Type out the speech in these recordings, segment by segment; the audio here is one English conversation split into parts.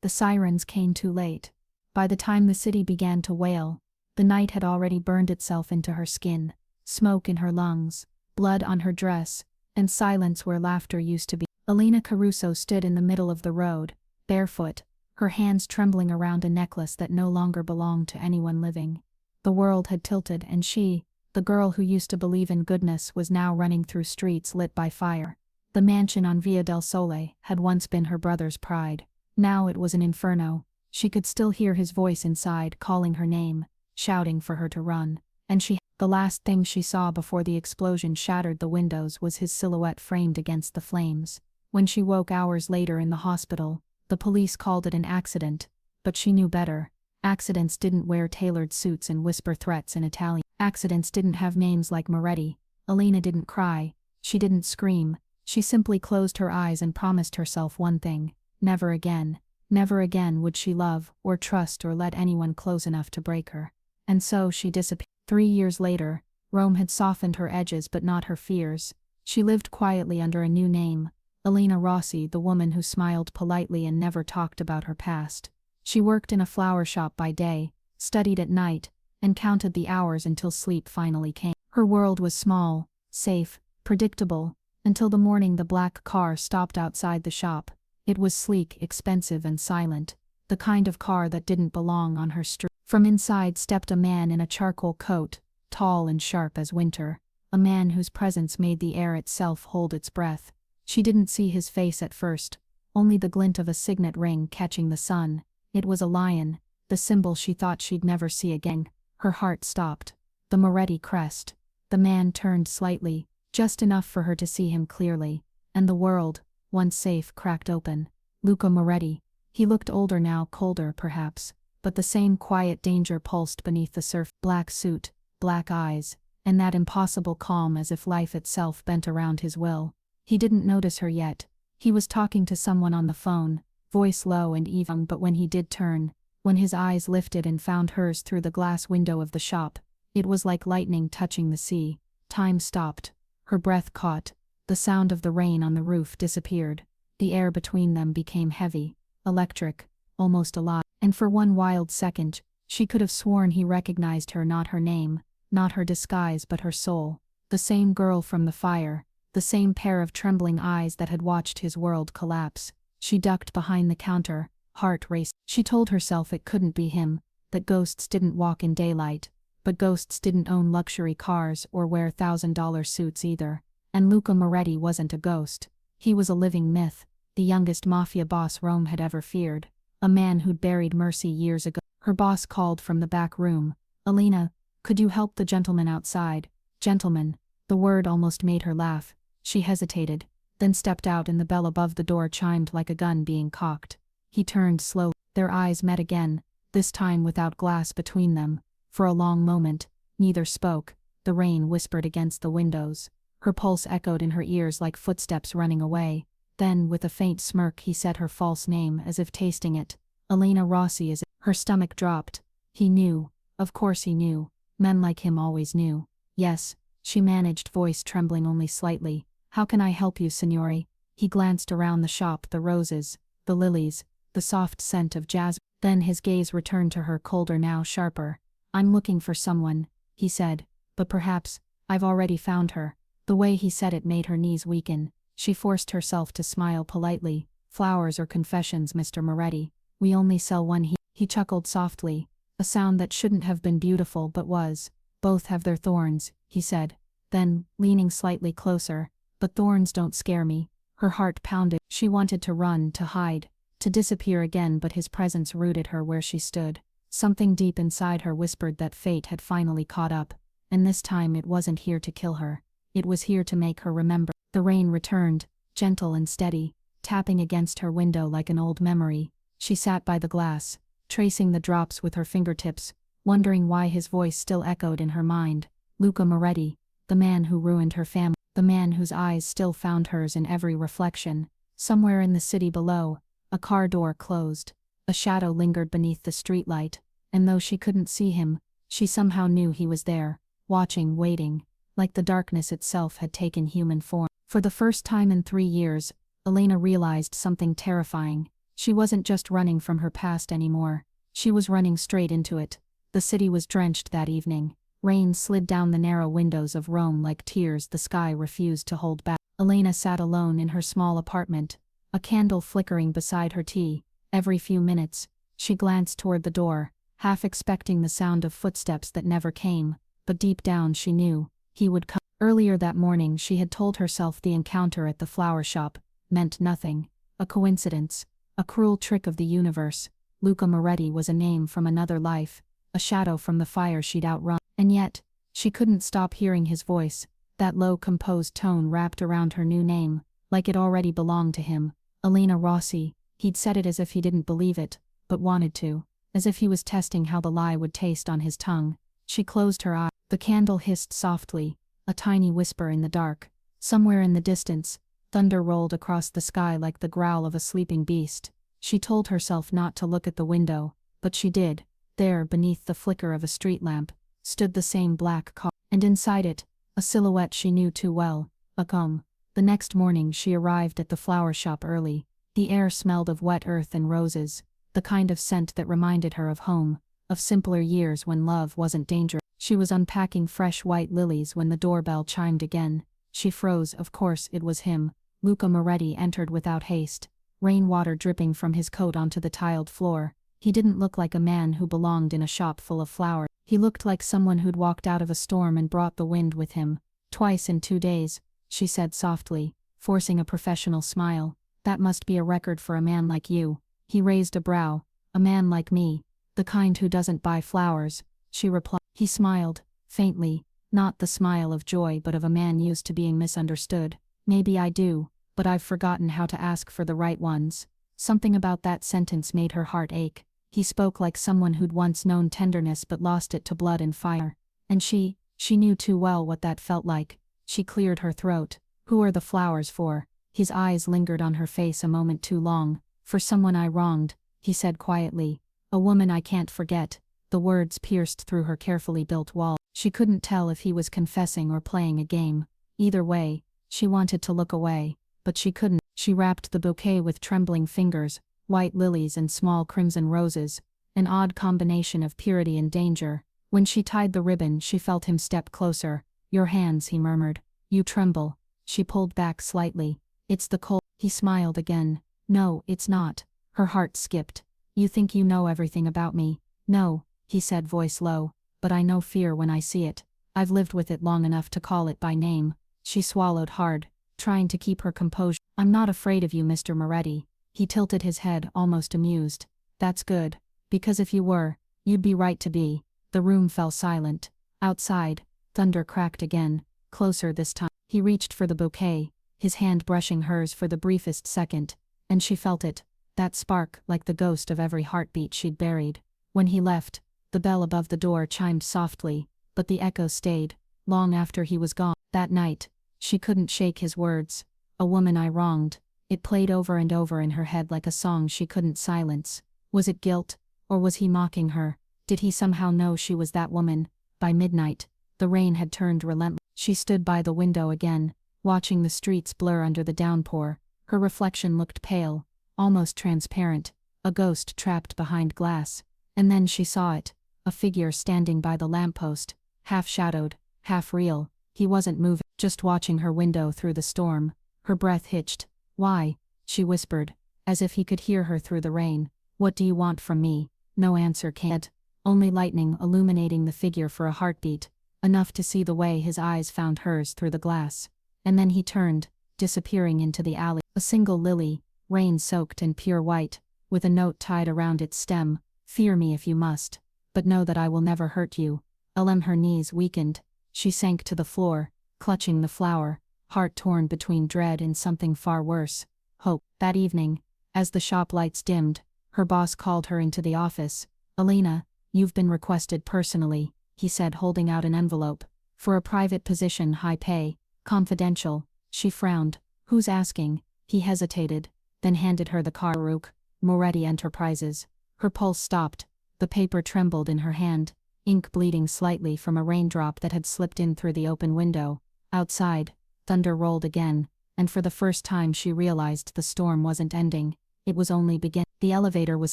The sirens came too late. By the time the city began to wail, the night had already burned itself into her skin, smoke in her lungs, blood on her dress, and silence where laughter used to be. Elena Caruso stood in the middle of the road, barefoot, her hands trembling around a necklace that no longer belonged to anyone living. The world had tilted and she, the girl who used to believe in goodness, was now running through streets lit by fire. The mansion on Via del Sole had once been her brother's pride. Now it was an inferno. She could still hear his voice inside calling her name, shouting for her to run. And the last thing she saw before the explosion shattered the windows was his silhouette framed against the flames. When she woke hours later in the hospital, the police called it an accident, but she knew better. Accidents didn't wear tailored suits and whisper threats in Italian. Accidents didn't have names like Moretti. Elena didn't cry. She didn't scream. She simply closed her eyes and promised herself one thing: never again. Never again would she love, or trust, or let anyone close enough to break her. And so she disappeared. 3 years later, Rome had softened her edges but not her fears. She lived quietly under a new name, Elena Rossi, the woman who smiled politely and never talked about her past. She worked in a flower shop by day, studied at night, and counted the hours until sleep finally came. Her world was small, safe, predictable, until the morning the black car stopped outside the shop. It was sleek, expensive, and silent, the kind of car that didn't belong on her street. From inside stepped a man in a charcoal coat, tall and sharp as winter, a man whose presence made the air itself hold its breath. She didn't see his face at first, only the glint of a signet ring catching the sun. It was a lion, the symbol she thought she'd never see again. Her heart stopped. The Moretti crest. The man turned slightly, just enough for her to see him clearly, and the world, once safe, cracked open. Luca Moretti. He looked older now, colder perhaps, but the same quiet danger pulsed beneath the surface. Black suit, black eyes, and that impossible calm as if life itself bent around his will. He didn't notice her yet. He was talking to someone on the phone, voice low and even, but when he did turn, when his eyes lifted and found hers through the glass window of the shop, it was like lightning touching the sea. Time stopped. Her breath caught. The sound of the rain on the roof disappeared. The air between them became heavy, electric, almost alive. And for one wild second, she could have sworn he recognized her, not her name, not her disguise but her soul. The same girl from the fire, the same pair of trembling eyes that had watched his world collapse. She ducked behind the counter, heart raced. She told herself it couldn't be him, that ghosts didn't walk in daylight, but ghosts didn't own luxury cars or wear $1,000 suits either. And Luca Moretti wasn't a ghost. He was a living myth, the youngest mafia boss Rome had ever feared. A man who'd buried mercy years ago. Her boss called from the back room. "Elena, could you help the gentleman outside?" Gentleman. The word almost made her laugh. She hesitated, then stepped out and the bell above the door chimed like a gun being cocked. He turned slowly. Their eyes met again, this time without glass between them. For a long moment, neither spoke. The rain whispered against the windows. Her pulse echoed in her ears like footsteps running away. Then, with a faint smirk, he said her false name as if tasting it. "Elena Rossi is it?" Her stomach dropped. He knew. Of course he knew. Men like him always knew. "Yes," she managed, voice trembling only slightly. "How can I help you, signore?" He glanced around the shop, the roses, the lilies, the soft scent of jasmine. Then his gaze returned to her, colder now, sharper. "I'm looking for someone," he said, "but perhaps I've already found her." The way he said it made her knees weaken. She forced herself to smile politely. "Flowers or confessions, Mr. Moretti? We only sell one." He chuckled softly, a sound that shouldn't have been beautiful but was. "Both have their thorns," he said. Then, leaning slightly closer, "But thorns don't scare me." Her heart pounded. She wanted to run, to hide, to disappear again, but his presence rooted her where she stood. Something deep inside her whispered that fate had finally caught up, and this time it wasn't here to kill her. It was here to make her remember. The rain returned, gentle and steady, tapping against her window like an old memory. She sat by the glass, tracing the drops with her fingertips, wondering why his voice still echoed in her mind. Luca Moretti, the man who ruined her family, the man whose eyes still found hers in every reflection. Somewhere in the city below, a car door closed. A shadow lingered beneath the streetlight, and though she couldn't see him, she somehow knew he was there, watching, waiting, like the darkness itself had taken human form. For the first time in 3 years, Elena realized something terrifying. She wasn't just running from her past anymore. She was running straight into it. The city was drenched that evening. Rain slid down the narrow windows of Rome like tears the sky refused to hold back. Elena sat alone in her small apartment, a candle flickering beside her tea. Every few minutes, she glanced toward the door, half expecting the sound of footsteps that never came, but deep down she knew he would come. Earlier that morning she had told herself the encounter at the flower shop meant nothing, a coincidence, a cruel trick of the universe. Luca Moretti was a name from another life, a shadow from the fire she'd outrun. And yet, she couldn't stop hearing his voice, that low composed tone wrapped around her new name, like it already belonged to him. Elena Rossi. He'd said it as if he didn't believe it, but wanted to, as if he was testing how the lie would taste on his tongue. She closed her eyes. The candle hissed softly, a tiny whisper in the dark. Somewhere in the distance, thunder rolled across the sky like the growl of a sleeping beast. She told herself not to look at the window, but she did. There, beneath the flicker of a street lamp, stood the same black car, and inside it, a silhouette she knew too well, a comb. The next morning she arrived at the flower shop early. The air smelled of wet earth and roses, the kind of scent that reminded her of home, of simpler years when love wasn't dangerous. She was unpacking fresh white lilies when the doorbell chimed again. She froze. Of course it was him. Luca Moretti entered without haste, rainwater dripping from his coat onto the tiled floor. He didn't look like a man who belonged in a shop full of flowers. He looked like someone who'd walked out of a storm and brought the wind with him. "Twice in 2 days," she said softly, forcing a professional smile. "That must be a record for a man like you." He raised a brow. "A man like me, the kind who doesn't buy flowers," she replied. He smiled, faintly, not the smile of joy but of a man used to being misunderstood. "Maybe I do, but I've forgotten how to ask for the right ones." Something about that sentence made her heart ache. He spoke like someone who'd once known tenderness but lost it to blood and fire. And she knew too well what that felt like. She cleared her throat. "Who are the flowers for?" His eyes lingered on her face a moment too long. "For someone I wronged," he said quietly. "A woman I can't forget." The words pierced through her carefully built wall. She couldn't tell if he was confessing or playing a game. Either way, she wanted to look away, but she couldn't. She wrapped the bouquet with trembling fingers, white lilies and small crimson roses, an odd combination of purity and danger. When she tied the ribbon, she felt him step closer. "Your hands," he murmured. "You tremble." She pulled back slightly. "It's the cold." He smiled again. "No, it's not." Her heart skipped. "You think you know everything about me." "No," he said, voice low, "but I know fear when I see it. I've lived with it long enough to call it by name." She swallowed hard, trying to keep her composure. "I'm not afraid of you, Mr. Moretti." He tilted his head, almost amused. "That's good, because if you were, you'd be right to be." The room fell silent. Outside, thunder cracked again, closer this time. He reached for the bouquet, his hand brushing hers for the briefest second, and she felt it, that spark like the ghost of every heartbeat she'd buried. When he left, the bell above the door chimed softly, but the echo stayed, long after he was gone. That night, she couldn't shake his words. "A woman I wronged." It played over and over in her head like a song she couldn't silence. Was it guilt, or was he mocking her? Did he somehow know she was that woman? By midnight, the rain had turned relentless. She stood by the window again, watching the streets blur under the downpour. Her reflection looked pale, almost transparent, a ghost trapped behind glass. And then she saw it, a figure standing by the lamppost, half-shadowed, half-real. He wasn't moving, just watching her window through the storm. Her breath hitched. "Why?" she whispered, as if he could hear her through the rain. "What do you want from me?" No answer came. Only lightning illuminating the figure for a heartbeat, enough to see the way his eyes found hers through the glass. And then he turned, disappearing into the alley. A single lily, rain-soaked and pure white, with a note tied around its stem. "Fear me if you must, but know that I will never hurt you." Her knees weakened. She sank to the floor, clutching the flower, heart torn between dread and something far worse, hope. That evening, as the shop lights dimmed, her boss called her into the office. "Elena, you've been requested personally," he said, holding out an envelope. "For a private position, high pay, confidential." She frowned. "Who's asking?" He hesitated, then handed her the card. "Baruch, Moretti Enterprises." Her pulse stopped. The paper trembled in her hand, ink bleeding slightly from a raindrop that had slipped in through the open window. Outside, thunder rolled again, and for the first time she realized the storm wasn't ending. It was only begin. The elevator was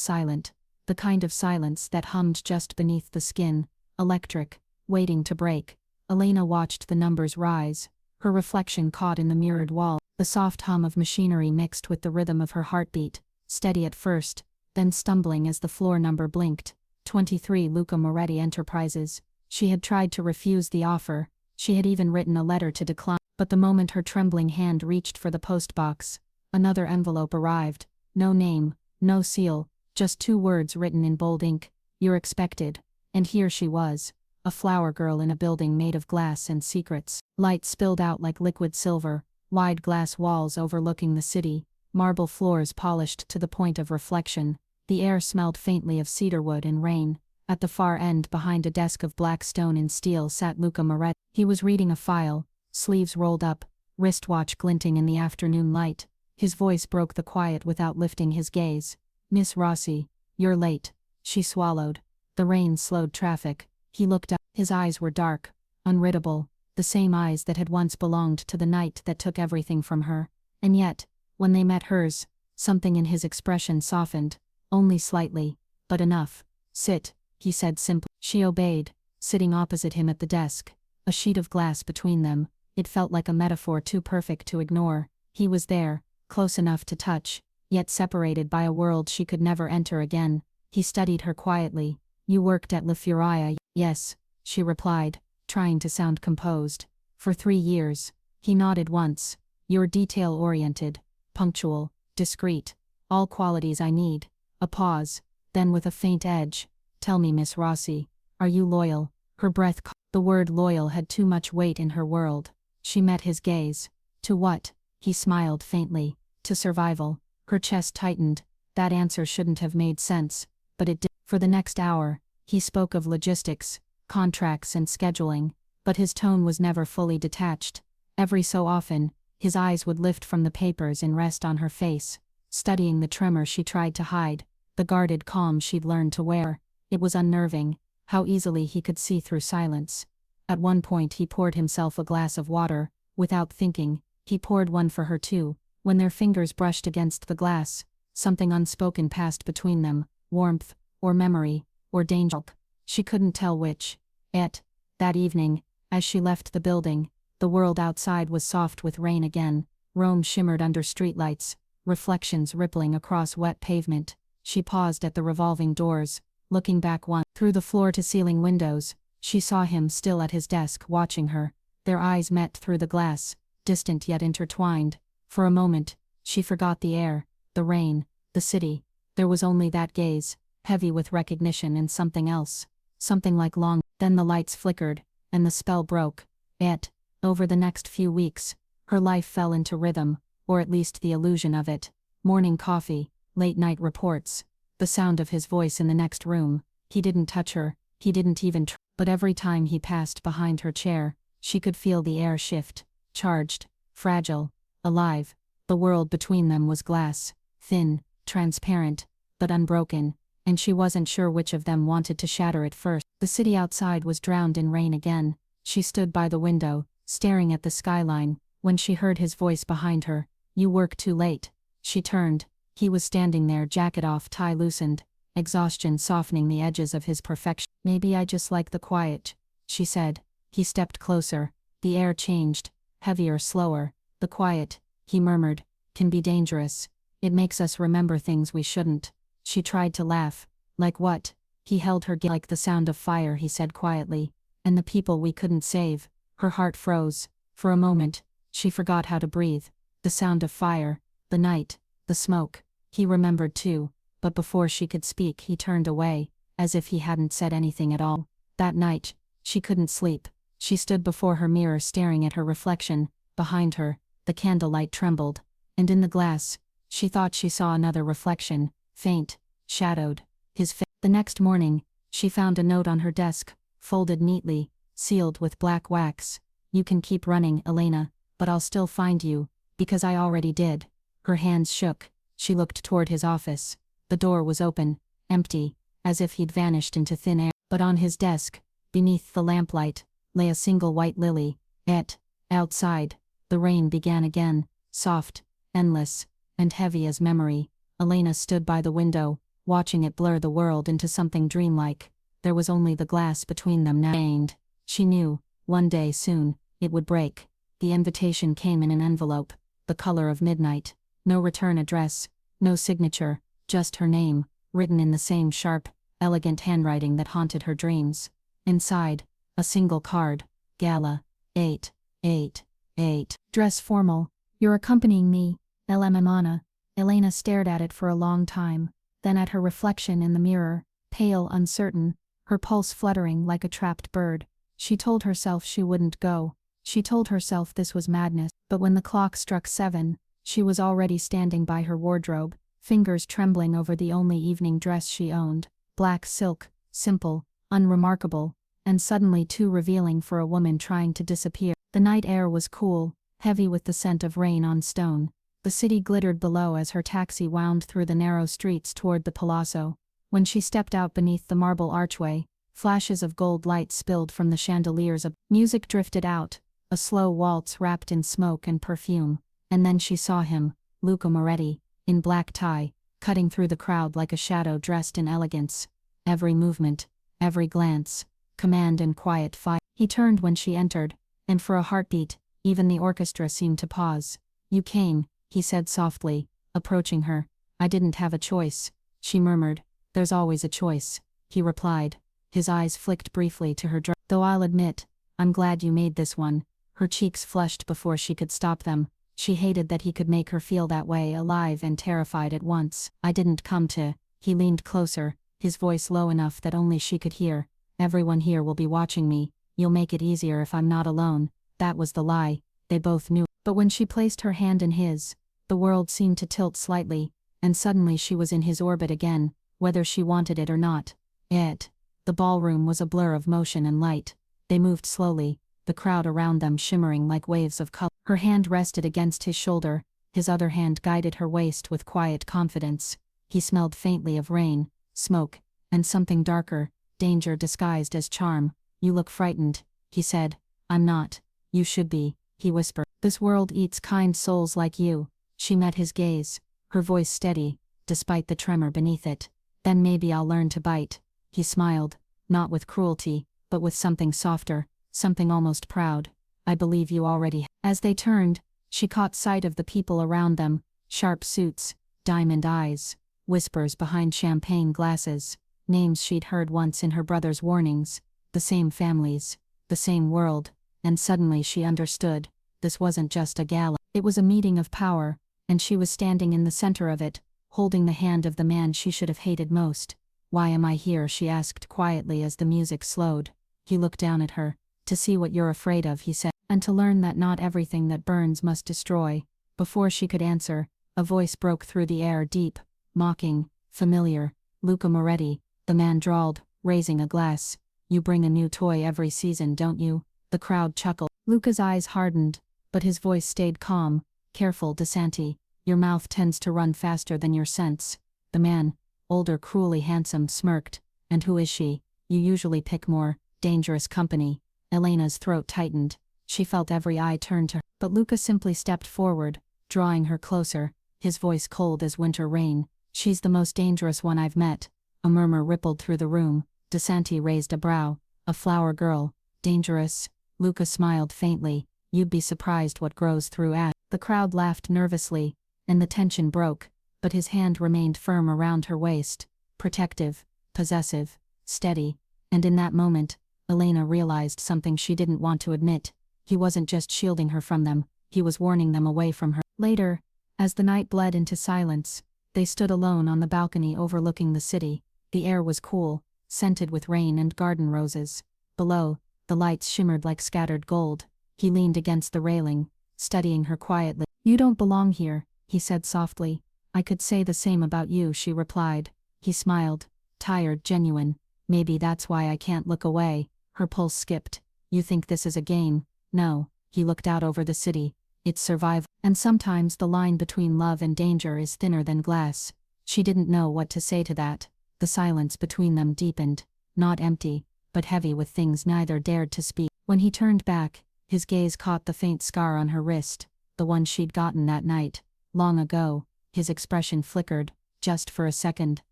silent, the kind of silence that hummed just beneath the skin, electric, waiting to break. Elena watched the numbers rise, her reflection caught in the mirrored wall. The soft hum of machinery mixed with the rhythm of her heartbeat, steady at first, then stumbling as the floor number blinked. 23 Luca Moretti Enterprises. She had tried to refuse the offer, she had even written a letter to decline, but the moment her trembling hand reached for the postbox, another envelope arrived. No name, no seal, just 2 words written in bold ink, "You're expected." And here she was, a flower girl in a building made of glass and secrets. Light spilled out like liquid silver, wide glass walls overlooking the city, marble floors polished to the point of reflection. The air smelled faintly of cedarwood and rain. At the far end, behind a desk of black stone and steel, sat Luca Moretti. He was reading a file, sleeves rolled up, wristwatch glinting in the afternoon light. His voice broke the quiet without lifting his gaze. "Miss Rossi, you're late." She swallowed. The rain slowed traffic. He looked up. His eyes were dark, unreadable, the same eyes that had once belonged to the night that took everything from her. And yet, when they met hers, something in his expression softened, only slightly, but enough. "Sit," he said simply. She obeyed, sitting opposite him at the desk, a sheet of glass between them. It felt like a metaphor too perfect to ignore. He was there, close enough to touch, yet separated by a world she could never enter again. He studied her quietly. "You worked at La Furia?" "Yes," she replied, trying to sound composed. "For 3 years." He nodded once. "You're detail-oriented, punctual, discreet, all qualities I need." A pause, then with a faint edge, "Tell me, Miss Rossi, are you loyal?" Her breath caught. The word loyal had too much weight in her world. She met his gaze. "To what?" He smiled faintly. "To survival." Her chest tightened. That answer shouldn't have made sense, but it did. For the next hour, he spoke of logistics, contracts and scheduling, but his tone was never fully detached. Every so often, his eyes would lift from the papers and rest on her face, studying the tremor she tried to hide, the guarded calm she'd learned to wear. It was unnerving, how easily he could see through silence. At one point he poured himself a glass of water, without thinking. He poured one for her too. When their fingers brushed against the glass, something unspoken passed between them, warmth, or memory, or danger. She couldn't tell which. Yet, that evening, as she left the building, the world outside was soft with rain again. Rome shimmered under streetlights, reflections rippling across wet pavement. She paused at the revolving doors, looking back once. Through the floor-to-ceiling windows, she saw him still at his desk watching her. Their eyes met through the glass, distant yet intertwined. For a moment, she forgot the air, the rain, the city. There was only that gaze, heavy with recognition and something else. Something like long. Then the lights flickered, and the spell broke. Yet, over the next few weeks, her life fell into rhythm, or at least the illusion of it. Morning coffee, late-night reports, the sound of his voice in the next room. He didn't touch her, he didn't even try. But every time he passed behind her chair, she could feel the air shift, charged, fragile, alive. The world between them was glass, thin, transparent, but unbroken, and she wasn't sure which of them wanted to shatter it first. The city outside was drowned in rain again. She stood by the window, staring at the skyline, when she heard his voice behind her. "You work too late." She turned. He was standing there, jacket off, tie loosened, exhaustion softening the edges of his perfection. "Maybe I just like the quiet," she said. He stepped closer. The air changed, heavier, slower. "The quiet," he murmured, "can be dangerous. It makes us remember things we shouldn't." She tried to laugh. "Like what?" He held her. "Like the sound of fire," he said quietly, "and the people we couldn't save." Her heart froze. For a moment, she forgot how to breathe. The sound of fire, the night, the smoke. He remembered too, but before she could speak he turned away, as if he hadn't said anything at all. That night, she couldn't sleep. She stood before her mirror staring at her reflection. Behind her, the candlelight trembled, and in the glass, she thought she saw another reflection, faint, shadowed, his face. The next morning, she found a note on her desk, folded neatly, sealed with black wax. "You can keep running, Elena, but I'll still find you, because I already did." Her hands shook. She looked toward his office. The door was open, empty, as if he'd vanished into thin air. But on his desk, beneath the lamplight, lay a single white lily. Yet, outside, the rain began again, soft, endless, and heavy as memory. Elena stood by the window, watching it blur the world into something dreamlike. There was only the glass between them now. She knew, one day soon, it would break. The invitation came in an envelope, the color of midnight. No return address, no signature, just her name, written in the same sharp, elegant handwriting that haunted her dreams. Inside, a single card, Gala, 888. Dress formal. You're accompanying me, LM. Elena stared at it for a long time, then at her reflection in the mirror, pale, uncertain, her pulse fluttering like a trapped bird. She told herself she wouldn't go. She told herself this was madness, but when the clock struck 7, she was already standing by her wardrobe, fingers trembling over the only evening dress she owned, black silk, simple, unremarkable, and suddenly too revealing for a woman trying to disappear. The night air was cool, heavy with the scent of rain on stone. The city glittered below as her taxi wound through the narrow streets toward the Palazzo. When she stepped out beneath the marble archway, flashes of gold light spilled from the chandeliers. Music drifted out, a slow waltz wrapped in smoke and perfume, and then she saw him, Luca Moretti, in black tie, cutting through the crowd like a shadow dressed in elegance. Every movement, every glance, command and quiet fire. He turned when she entered, and for a heartbeat, even the orchestra seemed to pause. You came, he said softly, approaching her. I didn't have a choice, she murmured. There's always a choice, he replied. His eyes flicked briefly to her dress. Though I'll admit, I'm glad you made this one. Her cheeks flushed before she could stop them. She hated that he could make her feel that way, alive and terrified at once. I didn't come to. He leaned closer, his voice low enough that only she could hear. Everyone here will be watching me. You'll make it easier if I'm not alone. That was the lie. They both knew. But when she placed her hand in his, the world seemed to tilt slightly, and suddenly she was in his orbit again, whether she wanted it or not. The ballroom was a blur of motion and light. They moved slowly, the crowd around them shimmering like waves of color. Her hand rested against his shoulder, his other hand guided her waist with quiet confidence. He smelled faintly of rain, smoke, and something darker, danger disguised as charm. You look frightened, he said. I'm not. You should be, he whispered. This world eats kind souls like you. She met his gaze, her voice steady, despite the tremor beneath it. Then maybe I'll learn to bite. He smiled, not with cruelty, but with something softer, something almost proud. I believe you already. As they turned, she caught sight of the people around them, sharp suits, diamond eyes, whispers behind champagne glasses, names she'd heard once in her brother's warnings, the same families, the same world, and suddenly she understood. This wasn't just a gala, it was a meeting of power, and she was standing in the center of it, holding the hand of the man she should have hated most. Why am I here? She asked quietly as the music slowed. He looked down at her. To see what you're afraid of, he said, and to learn that not everything that burns must destroy. Before she could answer, a voice broke through the air, deep, mocking, familiar. Luca Moretti, the man drawled, raising a glass. You bring a new toy every season, don't you? The crowd chuckled. Luca's eyes hardened, but his voice stayed calm. Careful, DeSanti. Your mouth tends to run faster than your sense. The man, older, cruelly handsome, smirked. And who is she? You usually pick more dangerous company. Elena's throat tightened. She felt every eye turn to her. But Luca simply stepped forward, drawing her closer, his voice cold as winter rain. She's the most dangerous one I've met. A murmur rippled through the room. DeSanti raised a brow. A flower girl. Dangerous? Luca smiled faintly. You'd be surprised what grows through ash. The crowd laughed nervously, and the tension broke, but his hand remained firm around her waist, protective, possessive, steady, and in that moment, Elena realized something she didn't want to admit. He wasn't just shielding her from them, he was warning them away from her. Later, as the night bled into silence, they stood alone on the balcony overlooking the city. The air was cool, scented with rain and garden roses. Below, the lights shimmered like scattered gold. He leaned against the railing, studying her quietly. You don't belong here, he said softly. I could say the same about you, she replied. He smiled, tired, genuine. Maybe that's why I can't look away. Her pulse skipped. You think this is a game? No. He looked out over the city. It's survival. And sometimes the line between love and danger is thinner than glass. She didn't know what to say to that. The silence between them deepened, not empty, but heavy with things neither dared to speak. When he turned back, his gaze caught the faint scar on her wrist, the one she'd gotten that night, long ago. His expression flickered, just for a second,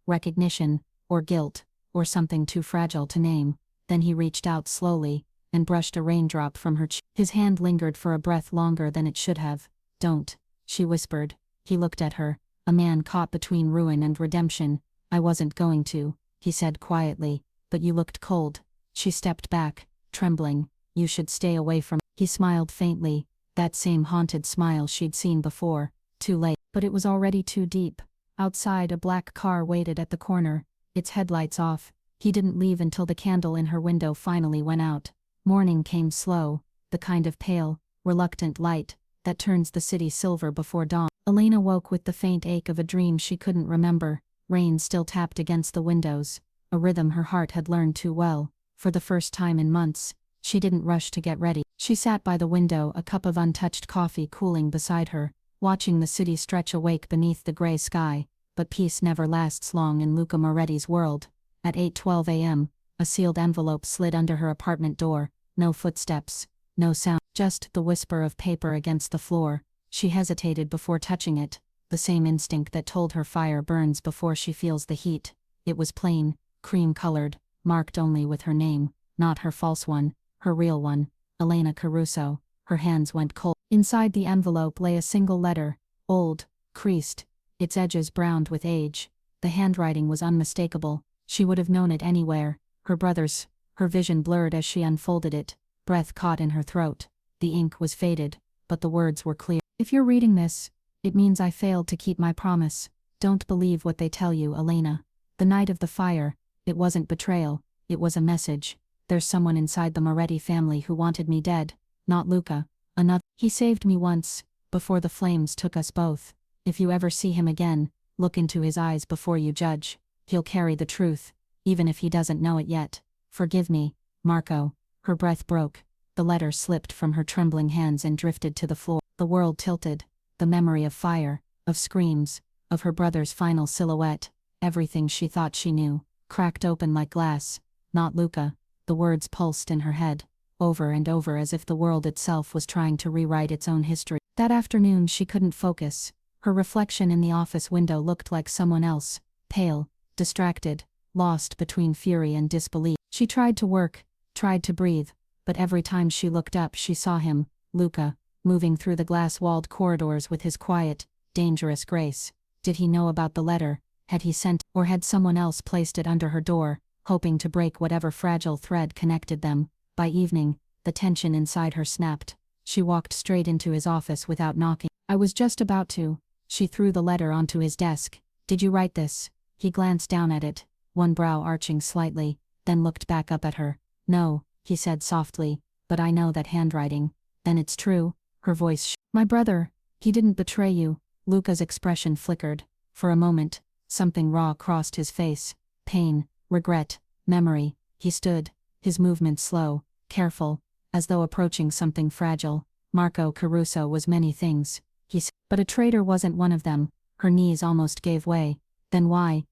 recognition, or guilt, or something too fragile to name. Then he reached out slowly, and brushed a raindrop from her cheek. His hand lingered for a breath longer than it should have. "Don't," she whispered. He looked at her, a man caught between ruin and redemption. "I wasn't going to," he said quietly, "but you looked cold." She stepped back, trembling. "You should stay away from." He smiled faintly, that same haunted smile she'd seen before. Too late. But it was already too deep. Outside, a black car waited at the corner, its headlights off. He didn't leave until the candle in her window finally went out. Morning came slow, the kind of pale, reluctant light that turns the city silver before dawn. Elena woke with the faint ache of a dream she couldn't remember. Rain still tapped against the windows, a rhythm her heart had learned too well. For the first time in months, she didn't rush to get ready. She sat by the window, a cup of untouched coffee cooling beside her, watching the city stretch awake beneath the gray sky. But peace never lasts long in Luca Moretti's world. At 8:12 a.m., a sealed envelope slid under her apartment door. No footsteps, no sound, just the whisper of paper against the floor. She hesitated before touching it, the same instinct that told her fire burns before she feels the heat. It was plain, cream-colored, marked only with her name, not her false one, her real one, Elena Caruso. Her hands went cold. Inside the envelope lay a single letter, old, creased, its edges browned with age. The handwriting was unmistakable. She would have known it anywhere. Her brother's. Her vision blurred as she unfolded it. Breath caught in her throat. The ink was faded, but the words were clear. "If you're reading this, it means I failed to keep my promise. Don't believe what they tell you, Elena. The night of the fire, it wasn't betrayal, it was a message. There's someone inside the Moretti family who wanted me dead. Not Luca. Another. He saved me once, before the flames took us both. If you ever see him again, look into his eyes before you judge. He'll carry the truth, even if he doesn't know it yet. Forgive me, Marco." Her breath broke. The letter slipped from her trembling hands and drifted to the floor. The world tilted. The memory of fire, of screams, of her brother's final silhouette, everything she thought she knew, cracked open like glass. Not Luca. The words pulsed in her head, over and over as if the world itself was trying to rewrite its own history. That afternoon she couldn't focus. Her reflection in the office window looked like someone else, pale, distracted, lost between fury and disbelief. She tried to work, tried to breathe, but every time she looked up she saw him, Luca, moving through the glass-walled corridors with his quiet, dangerous grace. Did he know about the letter? Had he sent, or had someone else placed it under her door, hoping to break whatever fragile thread connected them? By evening, the tension inside her snapped. She walked straight into his office without knocking. "I was just about to." She threw the letter onto his desk. "Did you write this?" He glanced down at it, one brow arching slightly, then looked back up at her. "No," he said softly, "but I know that handwriting." "Then it's true?" Her voice "My brother, he didn't betray you." Luca's expression flickered. For a moment, something raw crossed his face. Pain, regret, memory. He stood, his movements slow, careful, as though approaching something fragile. Marco Caruso was many things, he said, but a traitor wasn't one of them. Her knees almost gave way. "Then why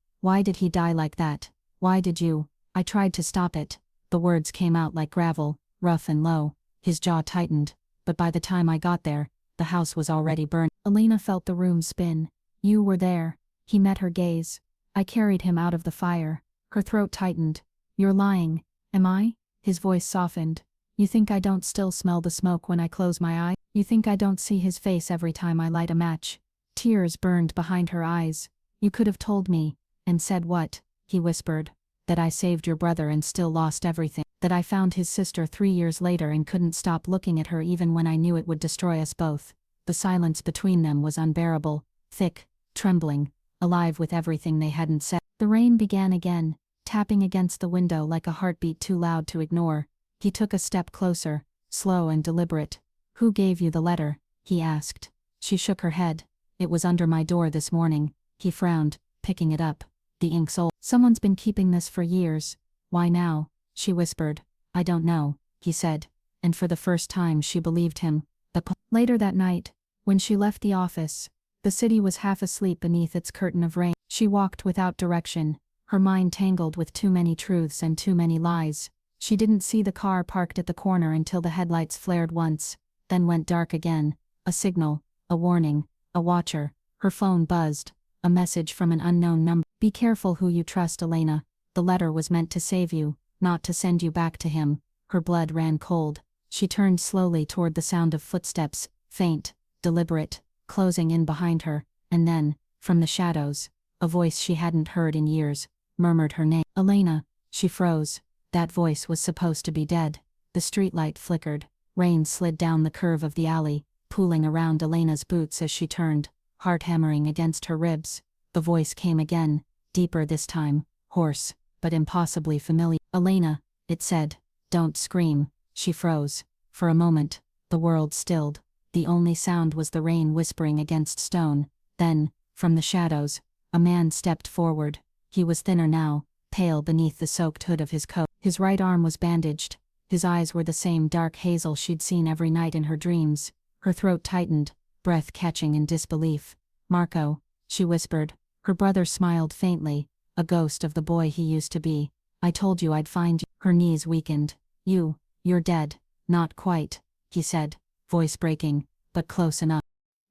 did he die like that? Why did you?" "I tried to stop it." The words came out like gravel, rough and low. His jaw tightened. "But by the time I got there, the house was already burned." Elena felt the room spin. "You were there." He met her gaze. "I carried him out of the fire." Her throat tightened. "You're lying." "Am I?" His voice softened. "You think I don't still smell the smoke when I close my eye? You think I don't see his face every time I light a match?" Tears burned behind her eyes. "You could have told me." "And said what?" He whispered. "That I saved your brother and still lost everything. That I found his sister 3 years later and couldn't stop looking at her even when I knew it would destroy us both." The silence between them was unbearable, thick, trembling, alive with everything they hadn't said. The rain began again, tapping against the window like a heartbeat too loud to ignore. He took a step closer, slow and deliberate. "Who gave you the letter?" he asked. She shook her head. "It was under my door this morning." He frowned, picking it up. "The ink's old. Someone's been keeping this for years." "Why now?" she whispered. "I don't know," he said. And for the first time she believed him. Later that night, when she left the office, the city was half asleep beneath its curtain of rain. She walked without direction, her mind tangled with too many truths and too many lies. She didn't see the car parked at the corner until the headlights flared once, then went dark again. A signal, a warning, a watcher. Her phone buzzed. A message from an unknown number. Be careful who you trust, Elena. The letter was meant to save you, not to send you back to him. Her blood ran cold. She turned slowly toward the sound of footsteps, faint, deliberate, closing in behind her, and then, from the shadows, a voice she hadn't heard in years, murmured her name. Elena. She froze. That voice was supposed to be dead. The streetlight flickered. Rain slid down the curve of the alley, pooling around Elena's boots as she turned, heart hammering against her ribs. The voice came again, deeper this time, hoarse, but impossibly familiar. Elena, it said. Don't scream. She froze. For a moment, the world stilled. The only sound was the rain whispering against stone. Then, from the shadows, a man stepped forward. He was thinner now, pale beneath the soaked hood of his coat. His right arm was bandaged. His eyes were the same dark hazel she'd seen every night in her dreams. Her throat tightened, breath catching in disbelief. Marco, she whispered. Her brother smiled faintly, a ghost of the boy he used to be. I told you I'd find you. Her knees weakened. You're dead. Not quite, he said, voice breaking, but close enough.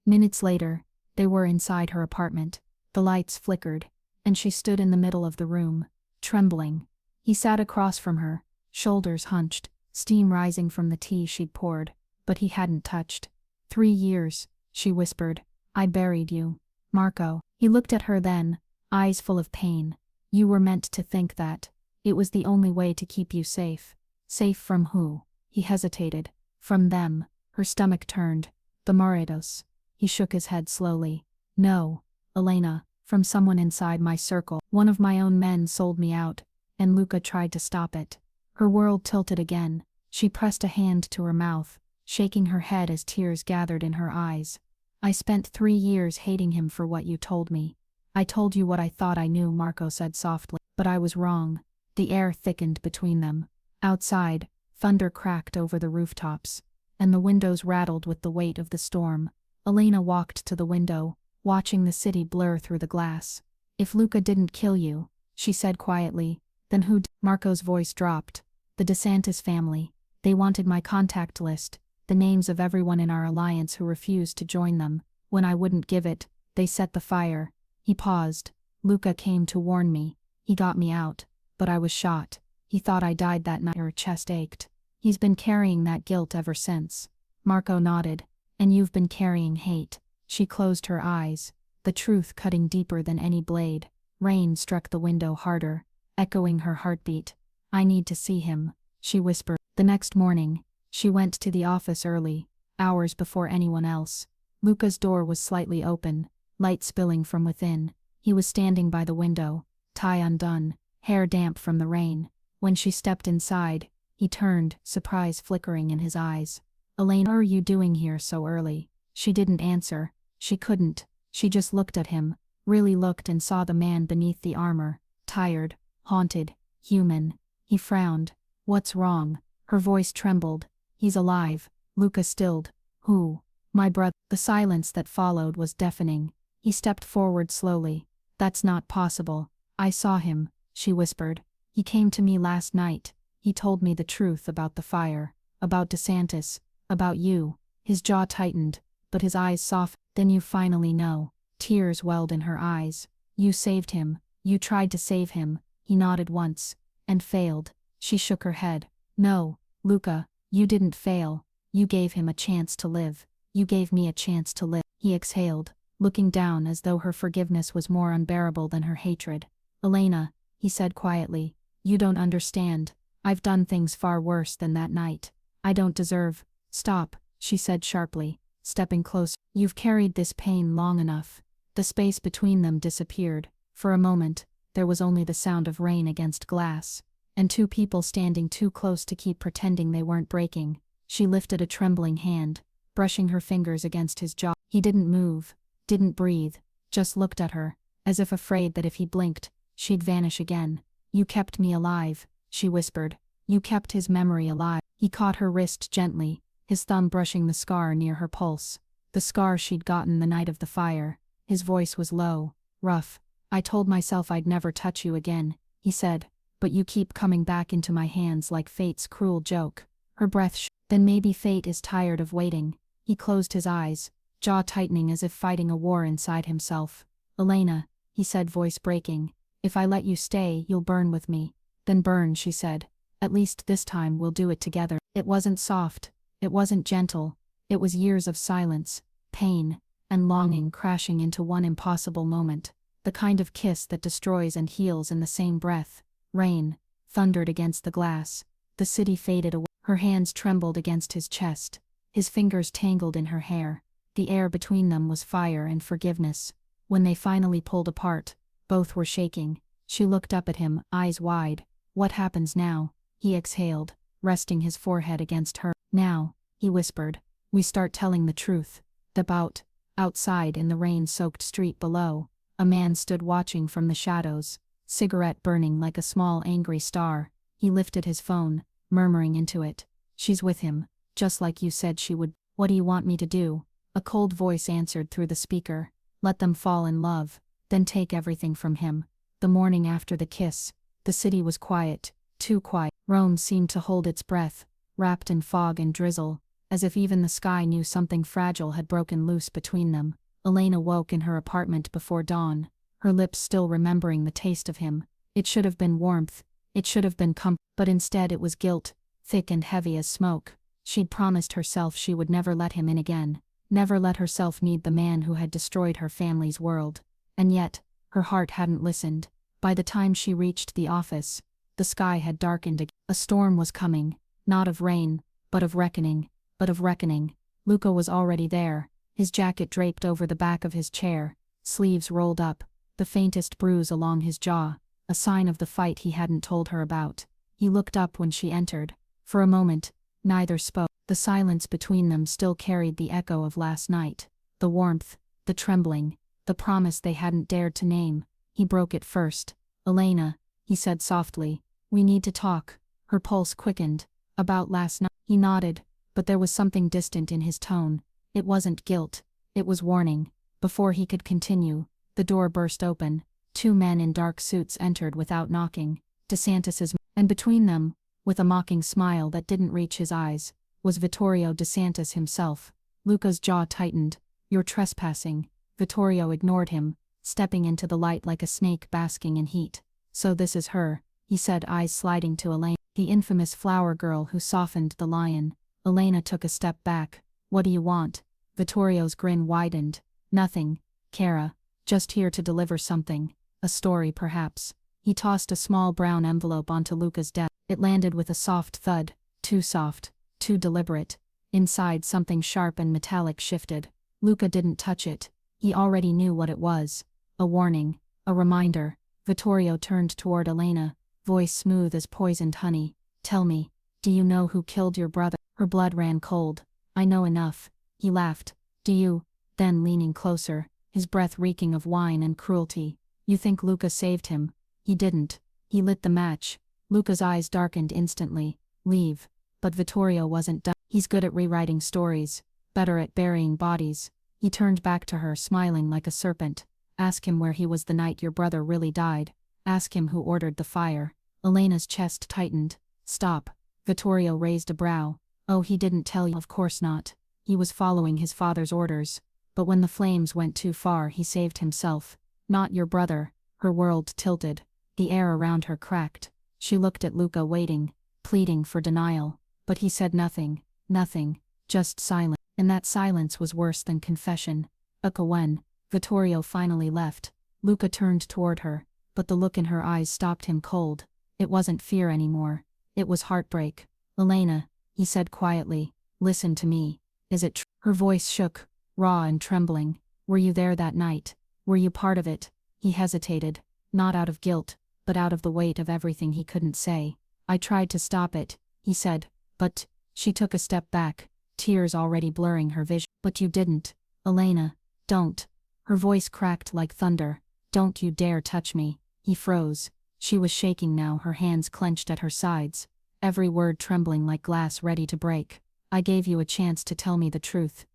Minutes later, they were inside her apartment. The lights flickered, and she stood in the middle of the room, trembling. He sat across from her, shoulders hunched, steam rising from the tea she'd poured, but he hadn't touched. 3 years, she whispered. I buried you. Marco. He looked at her then, eyes full of pain. You were meant to think that. It was the only way to keep you safe. Safe from who? He hesitated. From them. Her stomach turned. The Moretos. He shook his head slowly. No, Elena, from someone inside my circle. One of my own men sold me out, and Luca tried to stop it. Her world tilted again. She pressed a hand to her mouth, shaking her head as tears gathered in her eyes. I spent 3 years hating him for what you told me. I told you what I thought I knew, Marco said softly. But I was wrong. The air thickened between them. Outside, thunder cracked over the rooftops, and the windows rattled with the weight of the storm. Elena walked to the window, watching the city blur through the glass. If Luca didn't kill you, she said quietly, then who did? Marco's voice dropped. The DeSantis family. They wanted my contact list, the names of everyone in our alliance who refused to join them. When I wouldn't give it, they set the fire. He paused. Luca came to warn me. He got me out, but I was shot. He thought I died that night. Her chest ached. He's been carrying that guilt ever since. Marco nodded. And you've been carrying hate. She closed her eyes, the truth cutting deeper than any blade. Rain struck the window harder, echoing her heartbeat. I need to see him, she whispered. The next morning, she went to the office early, hours before anyone else. Luca's door was slightly open, light spilling from within. He was standing by the window, tie undone, hair damp from the rain. When she stepped inside, he turned, surprise flickering in his eyes. Elena, what are you doing here so early? She didn't answer. She couldn't. She just looked at him, really looked, and saw the man beneath the armor, tired, haunted, human. He frowned. What's wrong? Her voice trembled. He's alive. Luca stilled. Who? My brother. The silence that followed was deafening. He stepped forward slowly. That's not possible. I saw him, she whispered. He came to me last night. He told me the truth about the fire, about DeSantis, about you. His jaw tightened, but his eyes softened. Then you finally know. Tears welled in her eyes. You saved him. You tried to save him. He nodded once, and failed. She shook her head. No, Luca, you didn't fail. You gave him a chance to live. You gave me a chance to live. He exhaled, looking down as though her forgiveness was more unbearable than her hatred. Elena, he said quietly, you don't understand. I've done things far worse than that night. I don't deserve. Stop, she said sharply, stepping closer. You've carried this pain long enough. The space between them disappeared. For a moment, there was only the sound of rain against glass, and two people standing too close to keep pretending they weren't breaking. She lifted a trembling hand, brushing her fingers against his jaw. He didn't move, didn't breathe, just looked at her, as if afraid that if he blinked, she'd vanish again. You kept me alive, she whispered. You kept his memory alive. He caught her wrist gently, his thumb brushing the scar near her pulse. The scar she'd gotten the night of the fire. His voice was low, rough. I told myself I'd never touch you again, he said, but you keep coming back into my hands like fate's cruel joke. Her breath shook. Then maybe fate is tired of waiting. He closed his eyes, jaw tightening as if fighting a war inside himself. Elena, he said, voice breaking. If I let you stay, you'll burn with me. Then burn, she said. At least this time we'll do it together. It wasn't soft. It wasn't gentle. It was years of silence, pain, and longing crashing into one impossible moment. The kind of kiss that destroys and heals in the same breath. Rain thundered against the glass. The city faded away. Her hands trembled against his chest. His fingers tangled in her hair. The air between them was fire and forgiveness. When they finally pulled apart, both were shaking. She looked up at him, eyes wide. What happens now? He exhaled, resting his forehead against her. Now, he whispered, we start telling the truth. Outside in the rain-soaked street below, a man stood watching from the shadows, cigarette burning like a small angry star. He lifted his phone, murmuring into it. She's with him, just like you said she would. What do you want me to do? A cold voice answered through the speaker. Let them fall in love, then take everything from him. The morning after the kiss, the city was quiet, too quiet. Rome seemed to hold its breath, wrapped in fog and drizzle, as if even the sky knew something fragile had broken loose between them. Elena woke in her apartment before dawn, her lips still remembering the taste of him. It should have been warmth, it should have been comfort, but instead it was guilt, thick and heavy as smoke. She'd promised herself she would never let him in again, never let herself meet the man who had destroyed her family's world. And yet, her heart hadn't listened. By the time she reached the office, the sky had darkened again. A storm was coming, not of rain, but of reckoning. Luca was already there, his jacket draped over the back of his chair, sleeves rolled up, the faintest bruise along his jaw, a sign of the fight he hadn't told her about. He looked up when she entered. For a moment, neither spoke. The silence between them still carried the echo of last night. The warmth, the trembling, the promise they hadn't dared to name. He broke it first. Elena, he said softly, we need to talk. Her pulse quickened. About last night. He nodded, but there was something distant in his tone. It wasn't guilt. It was warning. Before he could continue, the door burst open. Two men in dark suits entered without knocking. DeSantis's, and between them, with a mocking smile that didn't reach his eyes, was Vittorio DeSantis himself. Luca's jaw tightened. You're trespassing. Vittorio ignored him, stepping into the light like a snake basking in heat. So this is her, he said, eyes sliding to Elena, the infamous flower girl who softened the lion. Elena took a step back. What do you want? Vittorio's grin widened. Nothing, Cara. Just here to deliver something. A story, perhaps. He tossed a small brown envelope onto Luca's desk. It landed with a soft thud. Too soft. Too deliberate. Inside, something sharp and metallic shifted. Luca didn't touch it. He already knew what it was. A warning. A reminder. Vittorio turned toward Elena, voice smooth as poisoned honey. Tell me, do you know who killed your brother? Her blood ran cold. I know enough. He laughed. Do you? Then leaning closer, his breath reeking of wine and cruelty. You think Luca saved him? He didn't. He lit the match. Luca's eyes darkened instantly. Leave. But Vittorio wasn't done. He's good at rewriting stories, better at burying bodies. He turned back to her, smiling like a serpent. Ask him where he was the night your brother really died. Ask him who ordered the fire. Elena's chest tightened. Stop. Vittorio raised a brow. Oh, he didn't tell you? Of course not. He was following his father's orders. But when the flames went too far, he saved himself. Not your brother. Her world tilted. The air around her cracked. She looked at Luca, waiting, pleading for denial. But he said nothing. Nothing. Just silence. And that silence was worse than confession. When Vittorio finally left, Luca turned toward her, but the look in her eyes stopped him cold. It wasn't fear anymore. It was heartbreak. Elena, he said quietly, listen to me. Is it true? Her voice shook, raw and trembling. Were you there that night? Were you part of it? He hesitated, not out of guilt, but out of the weight of everything he couldn't say. I tried to stop it, he said, but... She took a step back, tears already blurring her vision. But you didn't. Elena, don't. Her voice cracked like thunder. Don't you dare touch me. He froze. She was shaking now, her hands clenched at her sides, every word trembling like glass ready to break. I gave you a chance to tell me the truth.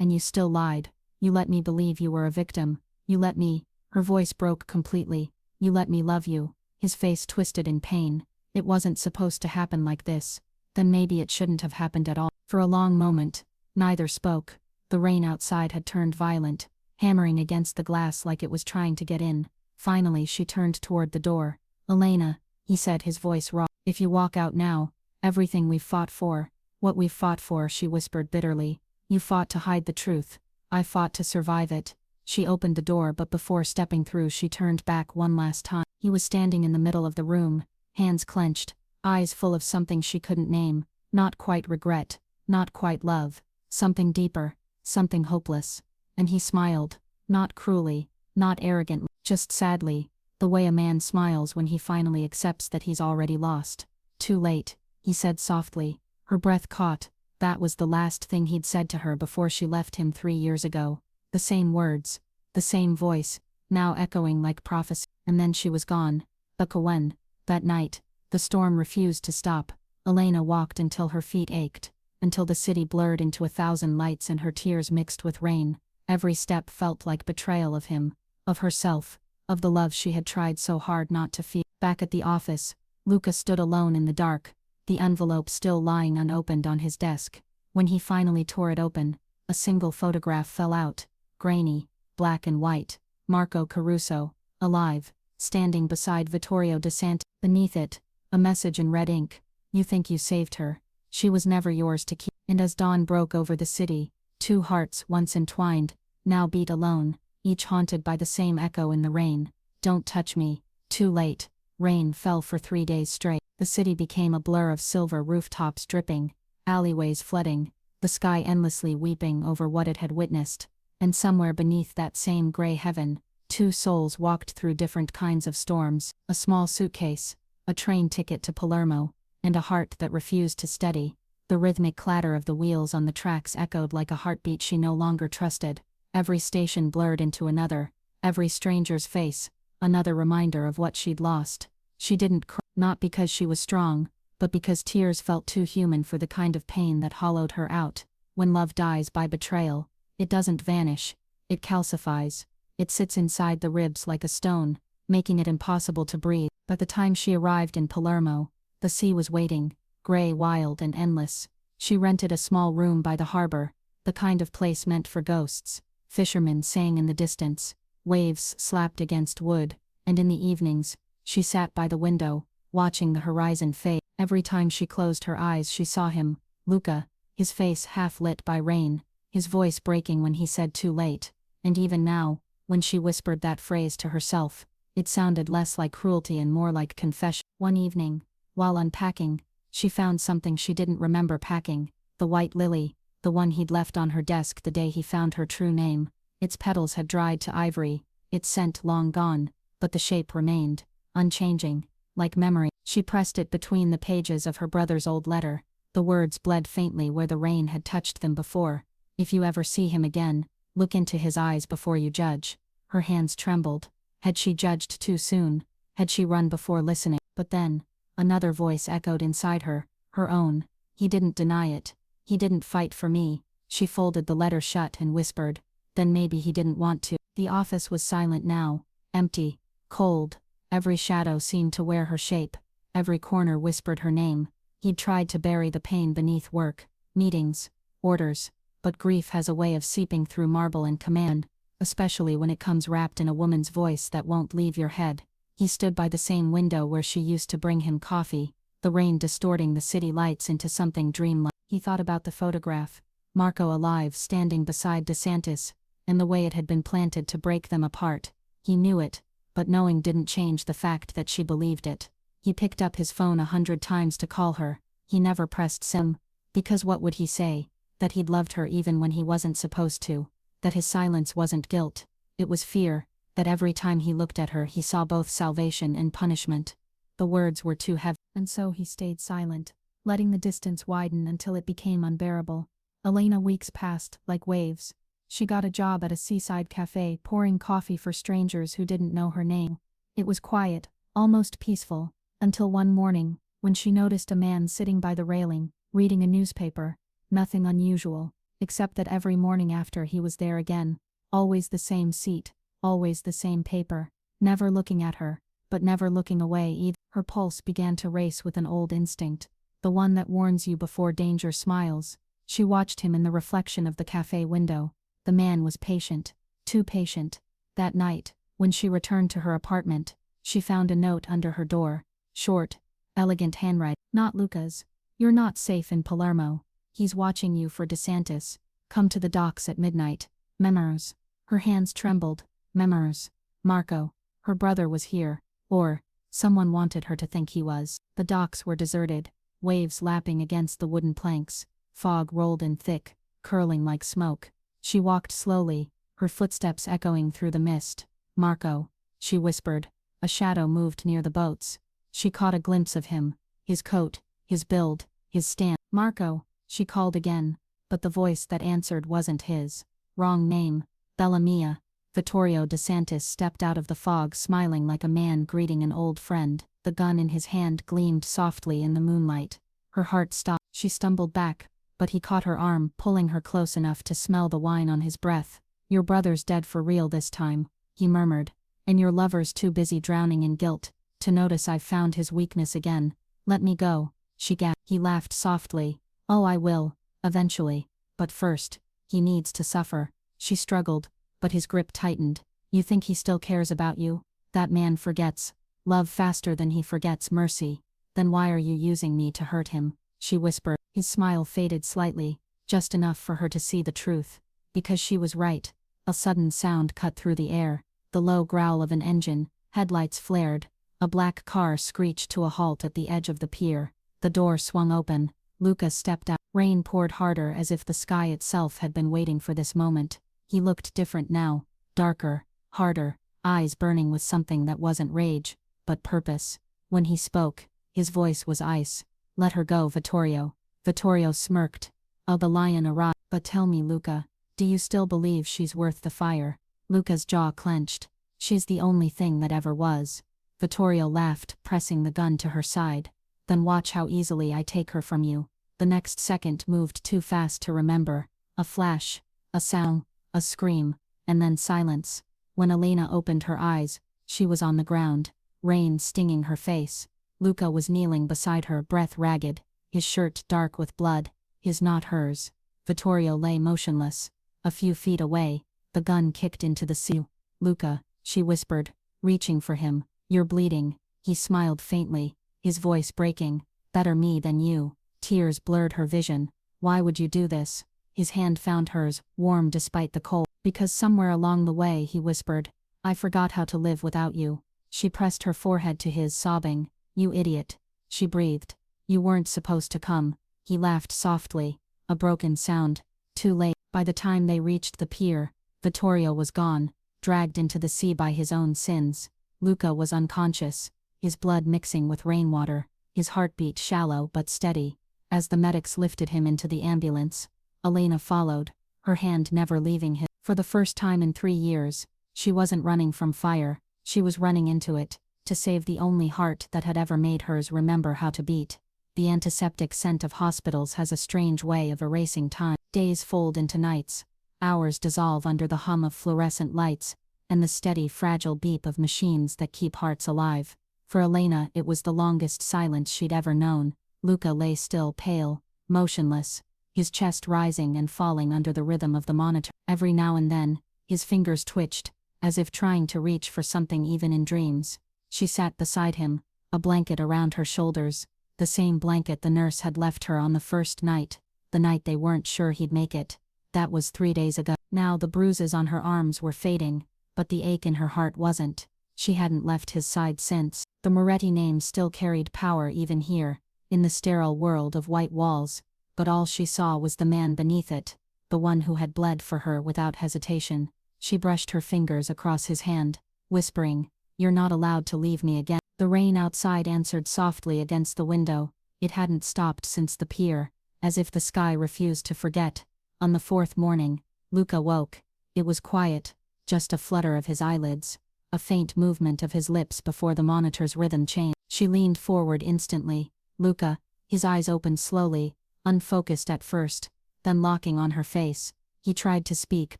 And you still lied. You let me believe you were a victim. You let me. Her voice broke completely. You let me love you. His face twisted in pain. It wasn't supposed to happen like this. Then maybe it shouldn't have happened at all. For a long moment, neither spoke. The rain outside had turned violent, hammering against the glass like it was trying to get in. Finally she turned toward the door. "Elena," he said, his voice raw. "If you walk out now, everything we've fought for, what we've fought for," she whispered bitterly. "You fought to hide the truth. I fought to survive it." She opened the door, but before stepping through she turned back one last time. He was standing in the middle of the room, hands clenched, eyes full of something she couldn't name, not quite regret, not quite love, something deeper, something hopeless. And he smiled, not cruelly, not arrogantly, just sadly, the way a man smiles when he finally accepts that he's already lost. "Too late," he said softly. Her breath caught. That was the last thing he'd said to her before she left him 3 years ago. The same words, the same voice, now echoing like prophecy. And then she was gone. But when, that night, the storm refused to stop, Elena walked until her feet ached, until the city blurred into 1,000 lights and her tears mixed with rain. Every step felt like betrayal of him, of herself, of the love she had tried so hard not to feel. Back at the office, Luca stood alone in the dark, the envelope still lying unopened on his desk. When he finally tore it open, a single photograph fell out, grainy, black and white. Marco Caruso, alive, standing beside Vittorio De Santis. Beneath it, a message in red ink: "You think you saved her. She was never yours to keep." And as dawn broke over the city, two hearts once entwined, now beat alone, each haunted by the same echo in the rain. "Don't touch me." Too late. Rain fell for 3 days straight. The city became a blur of silver, rooftops dripping, alleyways flooding, the sky endlessly weeping over what it had witnessed. And somewhere beneath that same gray heaven, two souls walked through different kinds of storms: a small suitcase, a train ticket to Palermo, and a heart that refused to steady. The rhythmic clatter of the wheels on the tracks echoed like a heartbeat she no longer trusted. Every station blurred into another, every stranger's face, another reminder of what she'd lost. She didn't cry, not because she was strong, but because tears felt too human for the kind of pain that hollowed her out. When love dies by betrayal, it doesn't vanish, it calcifies. It sits inside the ribs like a stone, making it impossible to breathe. By the time she arrived in Palermo, the sea was waiting, gray, wild, and endless. She rented a small room by the harbor, the kind of place meant for ghosts. Fishermen sang in the distance, waves slapped against wood, and in the evenings, she sat by the window, watching the horizon fade. Every time she closed her eyes she saw him, Luca, his face half lit by rain, his voice breaking when he said "too late." And even now, when she whispered that phrase to herself, it sounded less like cruelty and more like confession. One evening, while unpacking, she found something she didn't remember packing: the white lily, the one he'd left on her desk the day he found her true name. Its petals had dried to ivory, its scent long gone, but the shape remained, unchanging, like memory. She pressed it between the pages of her brother's old letter. The words bled faintly where the rain had touched them before. "If you ever see him again, look into his eyes before you judge." Her hands trembled. Had she judged too soon? Had she run before listening? But then, another voice echoed inside her, her own. "He didn't deny it. He didn't fight for me." She folded the letter shut and whispered, "Then maybe he didn't want to." The office was silent now, empty, cold. Every shadow seemed to wear her shape. Every corner whispered her name. He'd tried to bury the pain beneath work, meetings, orders, but grief has a way of seeping through marble and command, especially when it comes wrapped in a woman's voice that won't leave your head. He stood by the same window where she used to bring him coffee, the rain distorting the city lights into something dreamlike. He thought about the photograph, Marco alive standing beside De Santis, and the way it had been planted to break them apart. He knew it, but knowing didn't change the fact that she believed it. He picked up his phone 100 times to call her. He never pressed send, because what would he say? That he'd loved her even when he wasn't supposed to. That his silence wasn't guilt, it was fear. That every time he looked at her he saw both salvation and punishment. The words were too heavy, and so he stayed silent, letting the distance widen until it became unbearable. Elena, weeks passed like waves. She got a job at a seaside cafe pouring coffee for strangers who didn't know her name. It was quiet, almost peaceful, until one morning, when she noticed a man sitting by the railing, reading a newspaper. Nothing unusual, except that every morning after he was there again, always the same seat, always the same paper, never looking at her, but never looking away either. Her pulse began to race with an old instinct, the one that warns you before danger smiles. She watched him in the reflection of the cafe window. The man was patient, too patient. That night, when she returned to her apartment, she found a note under her door. Short, elegant handwriting. Not Luca's. You're not safe in Palermo. He's watching you for DeSantis. Come to the docks at midnight. Memoirs. Her hands trembled. Memoirs. Marco. Her brother was here. Or, someone wanted her to think he was. The docks were deserted, waves lapping against the wooden planks. Fog rolled in thick, curling like smoke. She walked slowly, her footsteps echoing through the mist. Marco, she whispered. A shadow moved near the boats. She caught a glimpse of him, his coat, his build, his stand. Marco, she called again, but the voice that answered wasn't his. Wrong name. Bellamia. Vittorio DeSantis stepped out of the fog smiling like a man greeting an old friend. The gun in his hand gleamed softly in the moonlight. Her heart stopped. She stumbled back, but he caught her arm, pulling her close enough to smell the wine on his breath. Your brother's dead for real this time, he murmured, and your lover's too busy drowning in guilt to notice I've found his weakness again. Let me go, she gasped. He laughed softly. Oh, I will, eventually, but first, he needs to suffer. She struggled, but his grip tightened. You think he still cares about you? That man forgets love faster than he forgets mercy. Then why are you using me to hurt him? She whispered. His smile faded slightly, just enough for her to see the truth. Because she was right. A sudden sound cut through the air, the low growl of an engine. Headlights flared. A black car screeched to a halt at the edge of the pier. The door swung open. Luca stepped out. Rain poured harder as if the sky itself had been waiting for this moment. He looked different now, darker, harder, eyes burning with something that wasn't rage, but purpose. When he spoke, his voice was ice. Let her go, Vittorio. Vittorio smirked. Oh, the lion arrived. But tell me, Luca, do you still believe she's worth the fire? Luca's jaw clenched. She's the only thing that ever was. Vittorio laughed, pressing the gun to her side. Then watch how easily I take her from you. The next second moved too fast to remember. A flash, a sound, a scream, and then silence. When Elena opened her eyes, she was on the ground, rain stinging her face. Luca was kneeling beside her, breath ragged, his shirt dark with blood, his not hers. Vittorio lay motionless. A few feet away, the gun kicked into the sea. Luca, she whispered, reaching for him. You're bleeding. He smiled faintly, his voice breaking. Better me than you. Tears blurred her vision. Why would you do this? His hand found hers, warm despite the cold. Because somewhere along the way, he whispered, I forgot how to live without you. She pressed her forehead to his, sobbing. You idiot. She breathed. You weren't supposed to come. He laughed softly. A broken sound. Too late. By the time they reached the pier, Vittorio was gone, dragged into the sea by his own sins. Luca was unconscious, his blood mixing with rainwater, his heartbeat shallow but steady. As the medics lifted him into the ambulance, Elena followed, her hand never leaving his. For the first time in 3 years, she wasn't running from fire, she was running into it, to save the only heart that had ever made hers remember how to beat. The antiseptic scent of hospitals has a strange way of erasing time. Days fold into nights, hours dissolve under the hum of fluorescent lights, and the steady, fragile beep of machines that keep hearts alive. For Elena, it was the longest silence she'd ever known. Luca lay still, pale, motionless, his chest rising and falling under the rhythm of the monitor. Every now and then, his fingers twitched, as if trying to reach for something even in dreams. She sat beside him, a blanket around her shoulders, the same blanket the nurse had left her on the first night, the night they weren't sure he'd make it. That was 3 days ago. Now the bruises on her arms were fading, but the ache in her heart wasn't. She hadn't left his side since. The Moretti name still carried power even here, in the sterile world of white walls, but all she saw was the man beneath it, the one who had bled for her without hesitation. She brushed her fingers across his hand, whispering, You're not allowed to leave me again. The rain outside answered softly against the window. It hadn't stopped since the pier, as if the sky refused to forget. On the 4th morning, Luca woke. It was quiet, just a flutter of his eyelids, a faint movement of his lips before the monitor's rhythm changed. She leaned forward instantly. Luca, his eyes opened slowly, unfocused at first, then locking on her face. He tried to speak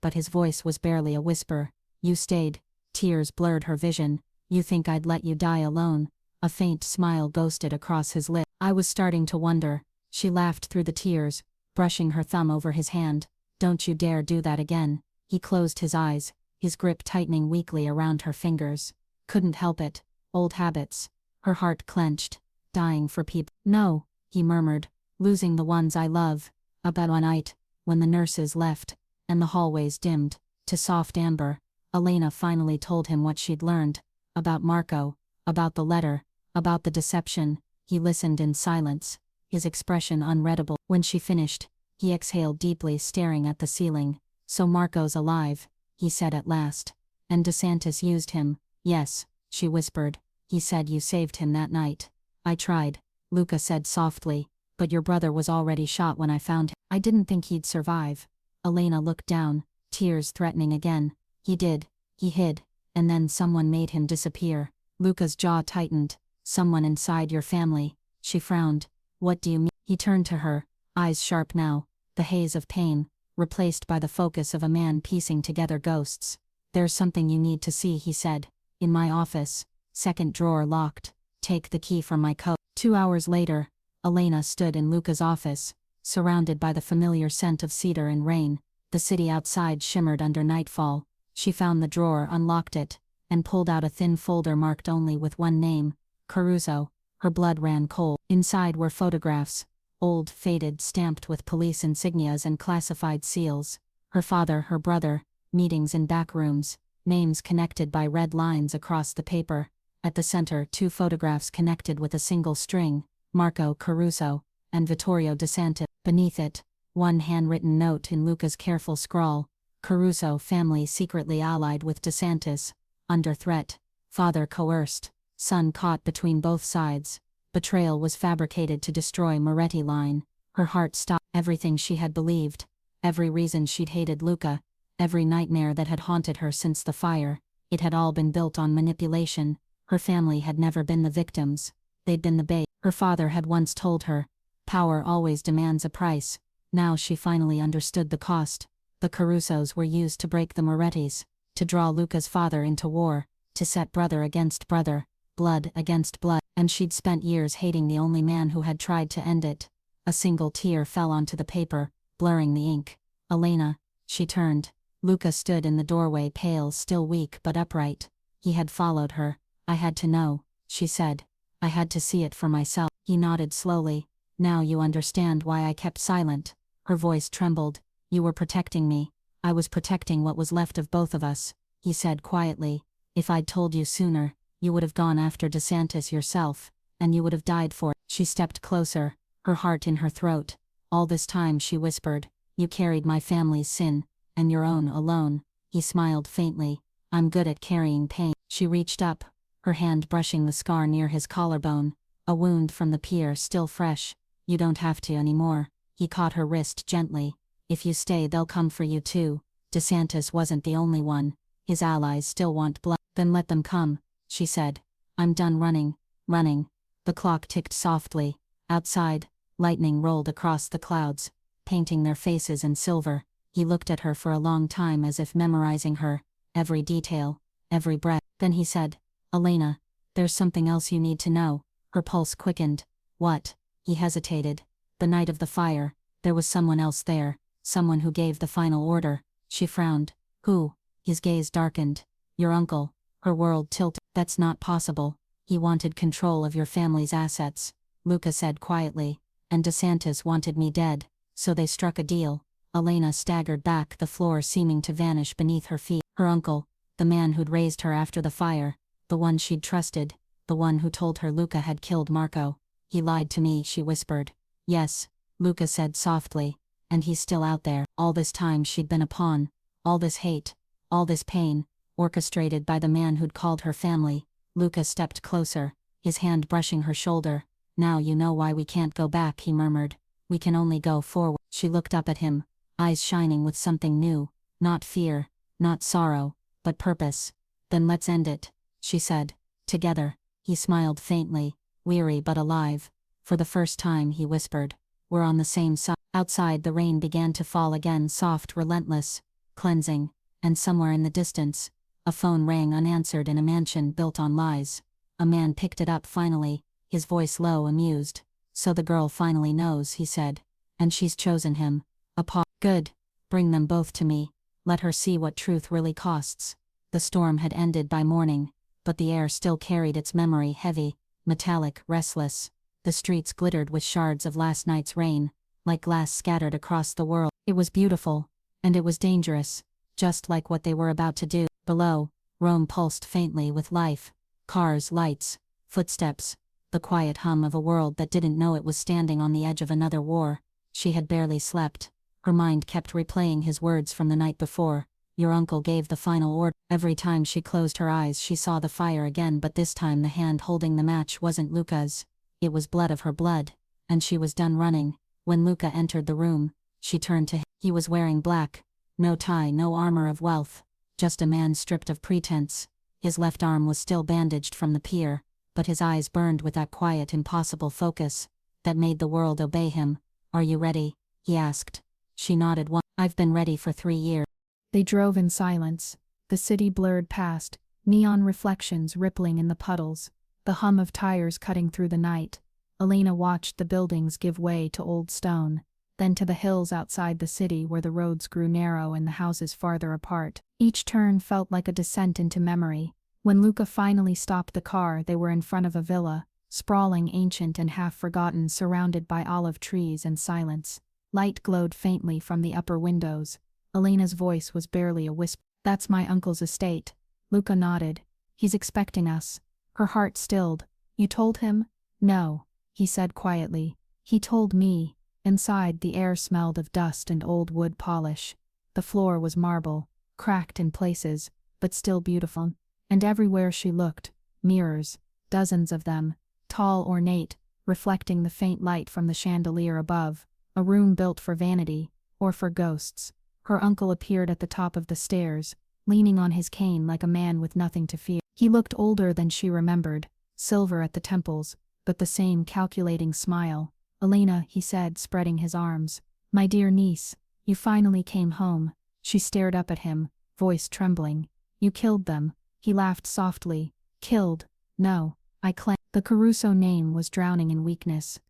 but his voice was barely a whisper. You stayed. Tears blurred her vision. You think I'd let you die alone? A faint smile ghosted across his lips. I was starting to wonder. She laughed through the tears, brushing her thumb over his hand. Don't you dare do that again. He closed his eyes, his grip tightening weakly around her fingers. Couldn't help it. Old habits. Her heart clenched. Dying for people. No, he murmured. Losing the ones I love. About one night, when the nurses left, and the hallways dimmed to soft amber, Elena finally told him what she'd learned. About Marco. About the letter. About the deception. He listened in silence, his expression unreadable. When she finished, he exhaled deeply, staring at the ceiling. So Marco's alive, he said at last. And DeSantis used him. Yes, she whispered. He said you saved him that night. I tried, Luca said softly, but your brother was already shot when I found him. I didn't think he'd survive. Elena looked down, tears threatening again. He did. He hid. And then someone made him disappear. Luca's jaw tightened. Someone inside your family. She frowned. What do you mean? He turned to her, eyes sharp now, the haze of pain, replaced by the focus of a man piecing together ghosts. There's something you need to see, he said. In my office. Second drawer locked. Take the key from my coat. 2 hours later, Elena stood in Luca's office, surrounded by the familiar scent of cedar and rain. The city outside shimmered under nightfall. She found the drawer, unlocked it, and pulled out a thin folder marked only with one name, Caruso. Her blood ran cold. Inside were photographs, old, faded, stamped with police insignias and classified seals. Her father, her brother, meetings in back rooms, names connected by red lines across the paper. At the center, 2 photographs connected with a single string, Marco Caruso and Vittorio DeSantis. Beneath it, one handwritten note in Luca's careful scrawl. Caruso family secretly allied with DeSantis. Under threat. Father coerced. Son caught between both sides. Betrayal was fabricated to destroy Moretti line. Her heart stopped. Everything she had believed. Every reason she'd hated Luca. Every nightmare that had haunted her since the fire. It had all been built on manipulation. Her family had never been the victims. They'd been the bait. Her father had once told her, power always demands a price. Now she finally understood the cost. The Carusos were used to break the Morettis, to draw Luca's father into war, to set brother against brother, blood against blood, and she'd spent years hating the only man who had tried to end it. A single tear fell onto the paper, blurring the ink. Elena, she turned. Luca stood in the doorway, pale, still weak but upright. He had followed her. I had to know, she said. I had to see it for myself. He nodded slowly. Now you understand why I kept silent. Her voice trembled. You were protecting me. I was protecting what was left of both of us, he said quietly. If I'd told you sooner, you would have gone after DeSantis yourself, and you would have died for it. She stepped closer, her heart in her throat. All this time, she whispered, you carried my family's sin, and your own alone. He smiled faintly. I'm good at carrying pain. She reached up, her hand brushing the scar near his collarbone, a wound from the pier still fresh. You don't have to anymore. He caught her wrist gently. If you stay, they'll come for you too. DeSantis wasn't the only one. His allies still want blood. Then let them come, she said. I'm done running. The clock ticked softly. Outside, lightning rolled across the clouds, painting their faces in silver. He looked at her for a long time, as if memorizing her, every detail, every breath. Then he said, Elena, there's something else you need to know. Her pulse quickened. What? He hesitated. The night of the fire, there was someone else there, someone who gave the final order. She frowned. Who? His gaze darkened. Your uncle. Her world tilted. That's not possible. He wanted control of your family's assets, Luca said quietly. And DeSantis wanted me dead, so they struck a deal. Elena staggered back, the floor seeming to vanish beneath her feet. Her uncle, the man who'd raised her after the fire, the one she'd trusted, the one who told her Luca had killed Marco. He lied to me, she whispered. Yes, Luca said softly. And he's still out there. All this time she'd been a pawn. All this hate, all this pain, orchestrated by the man who'd called her family. Luca stepped closer, his hand brushing her shoulder. Now you know why we can't go back, he murmured. We can only go forward. She looked up at him, eyes shining with something new. Not fear, not sorrow, but purpose. Then let's end it, she said. Together. He smiled faintly, weary but alive. For the first time, he whispered. We're on the same side. Outside, the rain began to fall again, soft, relentless, cleansing, and somewhere in the distance, a phone rang unanswered in a mansion built on lies. A man picked it up finally, his voice low, amused. So the girl finally knows, he said. And she's chosen him. A paw. Good. Bring them both to me. let her see what truth really costs. The storm had ended by morning, but the air still carried its memory heavy, metallic, restless. The streets glittered with shards of last night's rain, like glass scattered across the world. It was beautiful, and it was dangerous, just like what they were about to do. Below, Rome pulsed faintly with life. Cars, lights, footsteps, the quiet hum of a world that didn't know it was standing on the edge of another war. She had barely slept. Her mind kept replaying his words from the night before. Your uncle gave the final order. Every time she closed her eyes she saw the fire again, but this time the hand holding the match wasn't Luca's. It was blood of her blood, and she was done running. When Luca entered the room, she turned to him. He was wearing black. No tie, no armor of wealth. Just a man stripped of pretense. His left arm was still bandaged from the pier, but his eyes burned with that quiet, impossible focus that made the world obey him. "Are you ready?" he asked. She nodded. "I've been ready for 3 years." They drove in silence. The city blurred past, neon reflections rippling in the puddles, the hum of tires cutting through the night. Elena watched the buildings give way to old stone, then to the hills outside the city where the roads grew narrow and the houses farther apart. Each turn felt like a descent into memory. When Luca finally stopped the car, they were in front of a villa, sprawling, ancient and half-forgotten, surrounded by olive trees and silence. Light glowed faintly from the upper windows. Elena's voice was barely a whisper. "That's my uncle's estate." Luca nodded. "He's expecting us." Her heart stilled. "You told him?" "No," he said quietly. "He told me." Inside, the air smelled of dust and old wood polish. The floor was marble, cracked in places, but still beautiful. And everywhere she looked, mirrors, dozens of them, tall, ornate, reflecting the faint light from the chandelier above. A room built for vanity, or for ghosts. Her uncle appeared at the top of the stairs, leaning on his cane like a man with nothing to fear. He looked older than she remembered, silver at the temples, but the same calculating smile. "Elena," he said, spreading his arms. "My dear niece, you finally came home." She stared up at him, voice trembling. "You killed them." He laughed softly. "Killed? No, I claim." The Caruso name was drowning in weakness.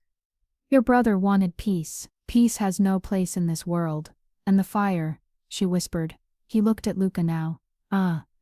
"Your brother wanted peace. Peace has no place in this world. And the fire," she whispered. He looked at Luca now.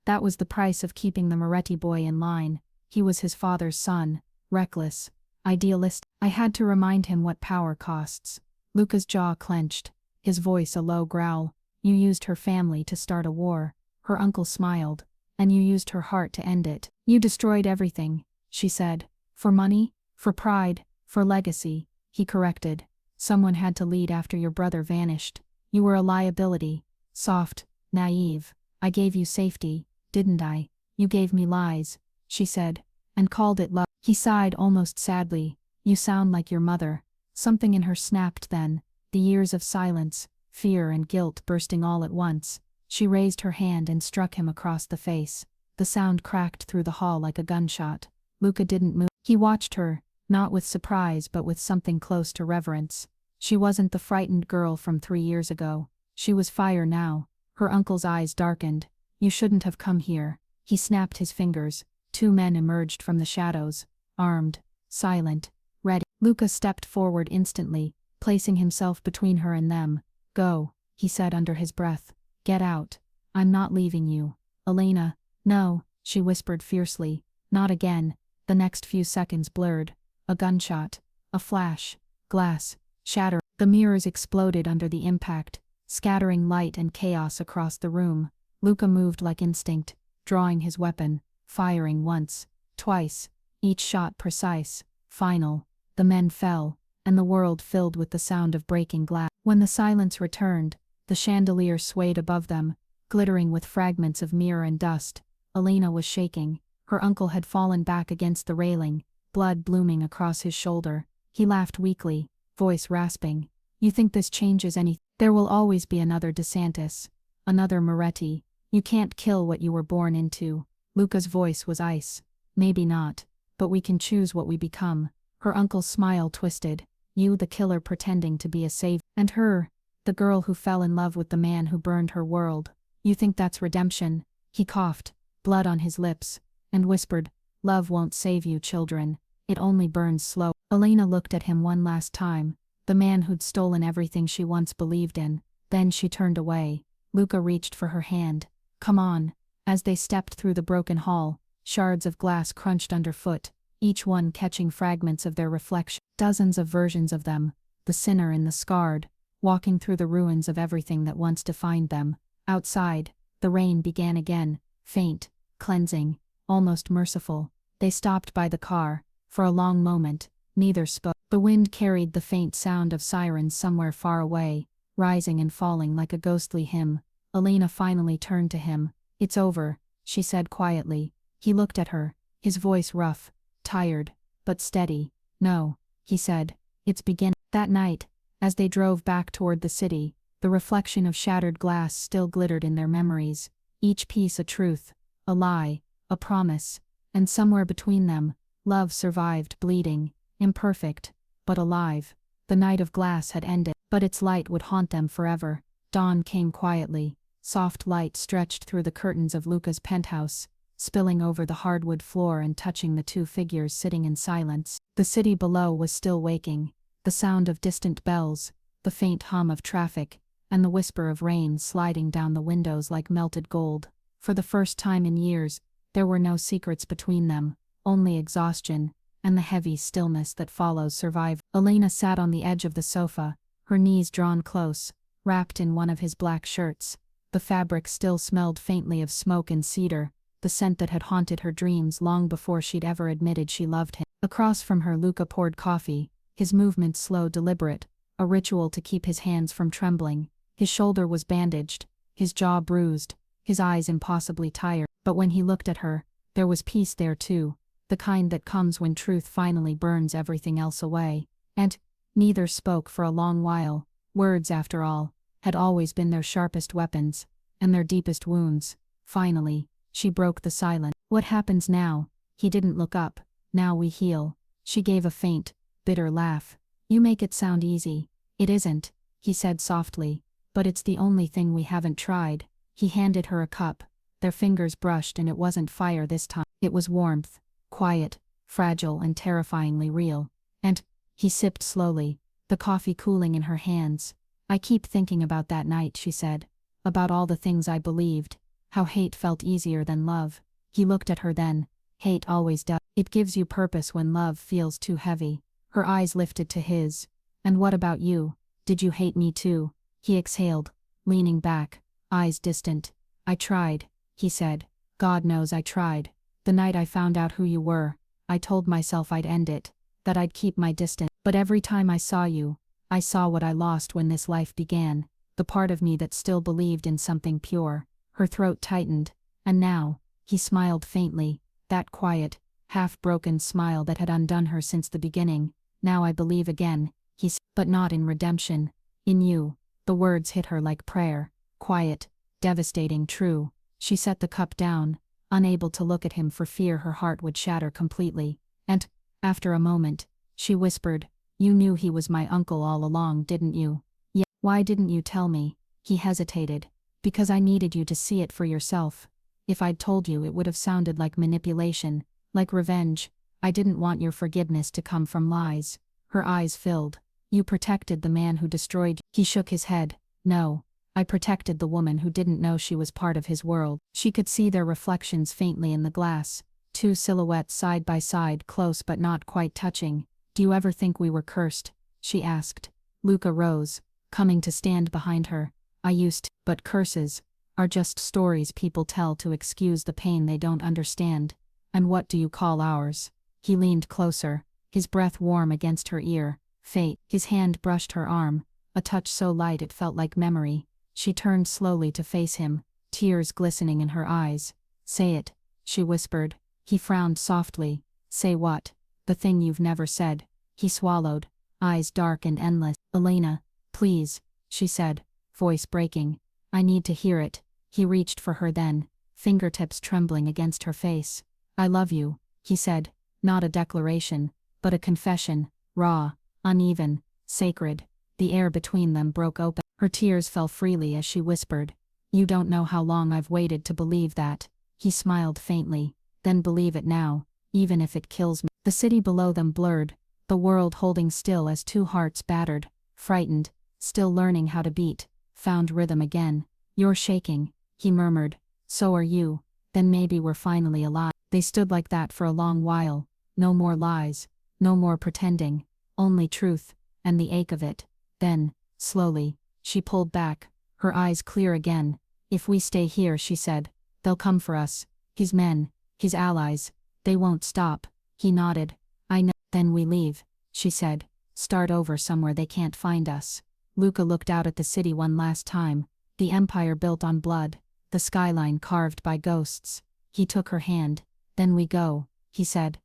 That was the price of keeping the Moretti boy in line. He was his father's son, reckless, idealistic. I had to remind him what power costs. Luca's jaw clenched, his voice a low growl. "You used her family to start a war." Her uncle smiled. "And you used her heart to end it." "You destroyed everything," she said. "For money, for pride, for legacy," he corrected. "Someone had to lead after your brother vanished. You were a liability. Soft, naive. I gave you safety, didn't I? You gave me lies," she said, "and called it love." He sighed almost sadly. "You sound like your mother." Something in her snapped then, the years of silence, fear and guilt bursting all at once. She raised her hand and struck him across the face. The sound cracked through the hall like a gunshot. Luca didn't move. He watched her, not with surprise but with something close to reverence. She wasn't the frightened girl from 3 years ago. She was fire now. Her uncle's eyes darkened. "You shouldn't have come here." He snapped his fingers. 2 men emerged from the shadows, armed, silent, ready. Luca stepped forward instantly, placing himself between her and them. "Go," he said under his breath. "Get out. I'm not leaving you." "Elena." "No," she whispered fiercely. "Not again." The next few seconds blurred. A gunshot. A flash. Glass. Shatter. The mirrors exploded under the impact, scattering light and chaos across the room. Luca moved like instinct, drawing his weapon, firing once, twice, each shot precise, final. The men fell, and the world filled with the sound of breaking glass. When the silence returned, the chandelier swayed above them, glittering with fragments of mirror and dust. Elena was shaking. Her uncle had fallen back against the railing, blood blooming across his shoulder. He laughed weakly, voice rasping. "You think this changes anything? There will always be another DeSantis, another Moretti. You can't kill what you were born into." Luca's voice was ice. "Maybe not, but we can choose what we become." Her uncle's smile twisted. "You, the killer pretending to be a savior. And her, the girl who fell in love with the man who burned her world. You think that's redemption?" He coughed, blood on his lips, and whispered, "Love won't save you, children. It only burns slow." Elena looked at him one last time, the man who'd stolen everything she once believed in. Then she turned away. Luca reached for her hand. Come on. As they stepped through the broken hall, shards of glass crunched underfoot, each one catching fragments of their reflection. Dozens of versions of them, the sinner and the scarred, walking through the ruins of everything that once defined them. Outside, the rain began again, faint, cleansing, almost merciful. They stopped by the car. For a long moment, neither spoke. The wind carried the faint sound of sirens somewhere far away, rising and falling like a ghostly hymn. Elena finally turned to him. It's over, she said quietly. He looked at her, his voice rough, tired, but steady. No, he said, it's beginning. That night, as they drove back toward the city, the reflection of shattered glass still glittered in their memories, each piece a truth, a lie, a promise, and somewhere between them, love survived, bleeding, imperfect, but alive. The night of glass had ended, but its light would haunt them forever. Dawn came quietly. Soft light stretched through the curtains of Luca's penthouse, spilling over the hardwood floor and touching the two figures sitting in silence. The city below was still waking. The sound of distant bells, the faint hum of traffic, and the whisper of rain sliding down the windows like melted gold. For the first time in years, there were no secrets between them, only exhaustion, and the heavy stillness that follows survival. Elena sat on the edge of the sofa, her knees drawn close, wrapped in one of his black shirts. The fabric still smelled faintly of smoke and cedar, the scent that had haunted her dreams long before she'd ever admitted she loved him. Across from her, Luca poured coffee, his movements slow, deliberate, a ritual to keep his hands from trembling. His shoulder was bandaged, his jaw bruised, his eyes impossibly tired. But when he looked at her, there was peace there too, the kind that comes when truth finally burns everything else away. And neither spoke for a long while. Words, after all, had always been their sharpest weapons, and their deepest wounds. Finally, she broke the silence. What happens now? He didn't look up. Now we heal. She gave a faint, bitter laugh. You make it sound easy. It isn't, he said softly, but it's the only thing we haven't tried. He handed her a cup. Their fingers brushed, and it wasn't fire this time. It was warmth, quiet, fragile and terrifyingly real. And he sipped slowly, the coffee cooling in her hands. I keep thinking about that night, she said. About all the things I believed. How hate felt easier than love. He looked at her then. Hate always does. It gives you purpose when love feels too heavy. Her eyes lifted to his. And what about you? Did you hate me too? He exhaled, leaning back, eyes distant. I tried, he said. God knows I tried. The night I found out who you were, I told myself I'd end it, that I'd keep my distance. But every time I saw you, I saw what I lost when this life began, the part of me that still believed in something pure. Her throat tightened, and now, he smiled faintly, that quiet, half-broken smile that had undone her since the beginning. Now I believe again, he said, but not in redemption. In you. The words hit her like prayer, quiet, devastating, true. She set the cup down, unable to look at him for fear her heart would shatter completely. And, after a moment, she whispered, you knew he was my uncle all along, didn't you? Yeah. Why didn't you tell me? He hesitated. Because I needed you to see it for yourself. If I'd told you, it would have sounded like manipulation, like revenge. I didn't want your forgiveness to come from lies. Her eyes filled. You protected the man who destroyed you. He shook his head. No. I protected the woman who didn't know she was part of his world. She could see their reflections faintly in the glass. Two silhouettes side by side, close but not quite touching. Do you ever think we were cursed? She asked. Luca rose, coming to stand behind her. I used to, but curses are just stories people tell to excuse the pain they don't understand. And what do you call ours? He leaned closer, his breath warm against her ear. Fate. His hand brushed her arm, a touch so light it felt like memory. She turned slowly to face him, tears glistening in her eyes. Say it, she whispered. He frowned softly. Say what? The thing you've never said. He swallowed, eyes dark and endless. Elena, please, she said, voice breaking. I need to hear it. He reached for her then, fingertips trembling against her face. I love you, he said, not a declaration, but a confession, raw, uneven, sacred. The air between them broke open. Her tears fell freely as she whispered, you don't know how long I've waited to believe that. He smiled faintly. Then believe it now, even if it kills me. The city below them blurred, the world holding still as two hearts battered, frightened, still learning how to beat, found rhythm again. You're shaking, he murmured. So are you. Then maybe we're finally alive. They stood like that for a long while. No more lies. No more pretending. Only truth, and the ache of it. Then, slowly, she pulled back, her eyes clear again. If we stay here, she said, they'll come for us. His men, his allies. They won't stop. He nodded. I know. Then we leave, she said. Start over somewhere they can't find us. Luca looked out at the city one last time, the empire built on blood, the skyline carved by ghosts. He took her hand. Then we go, he said.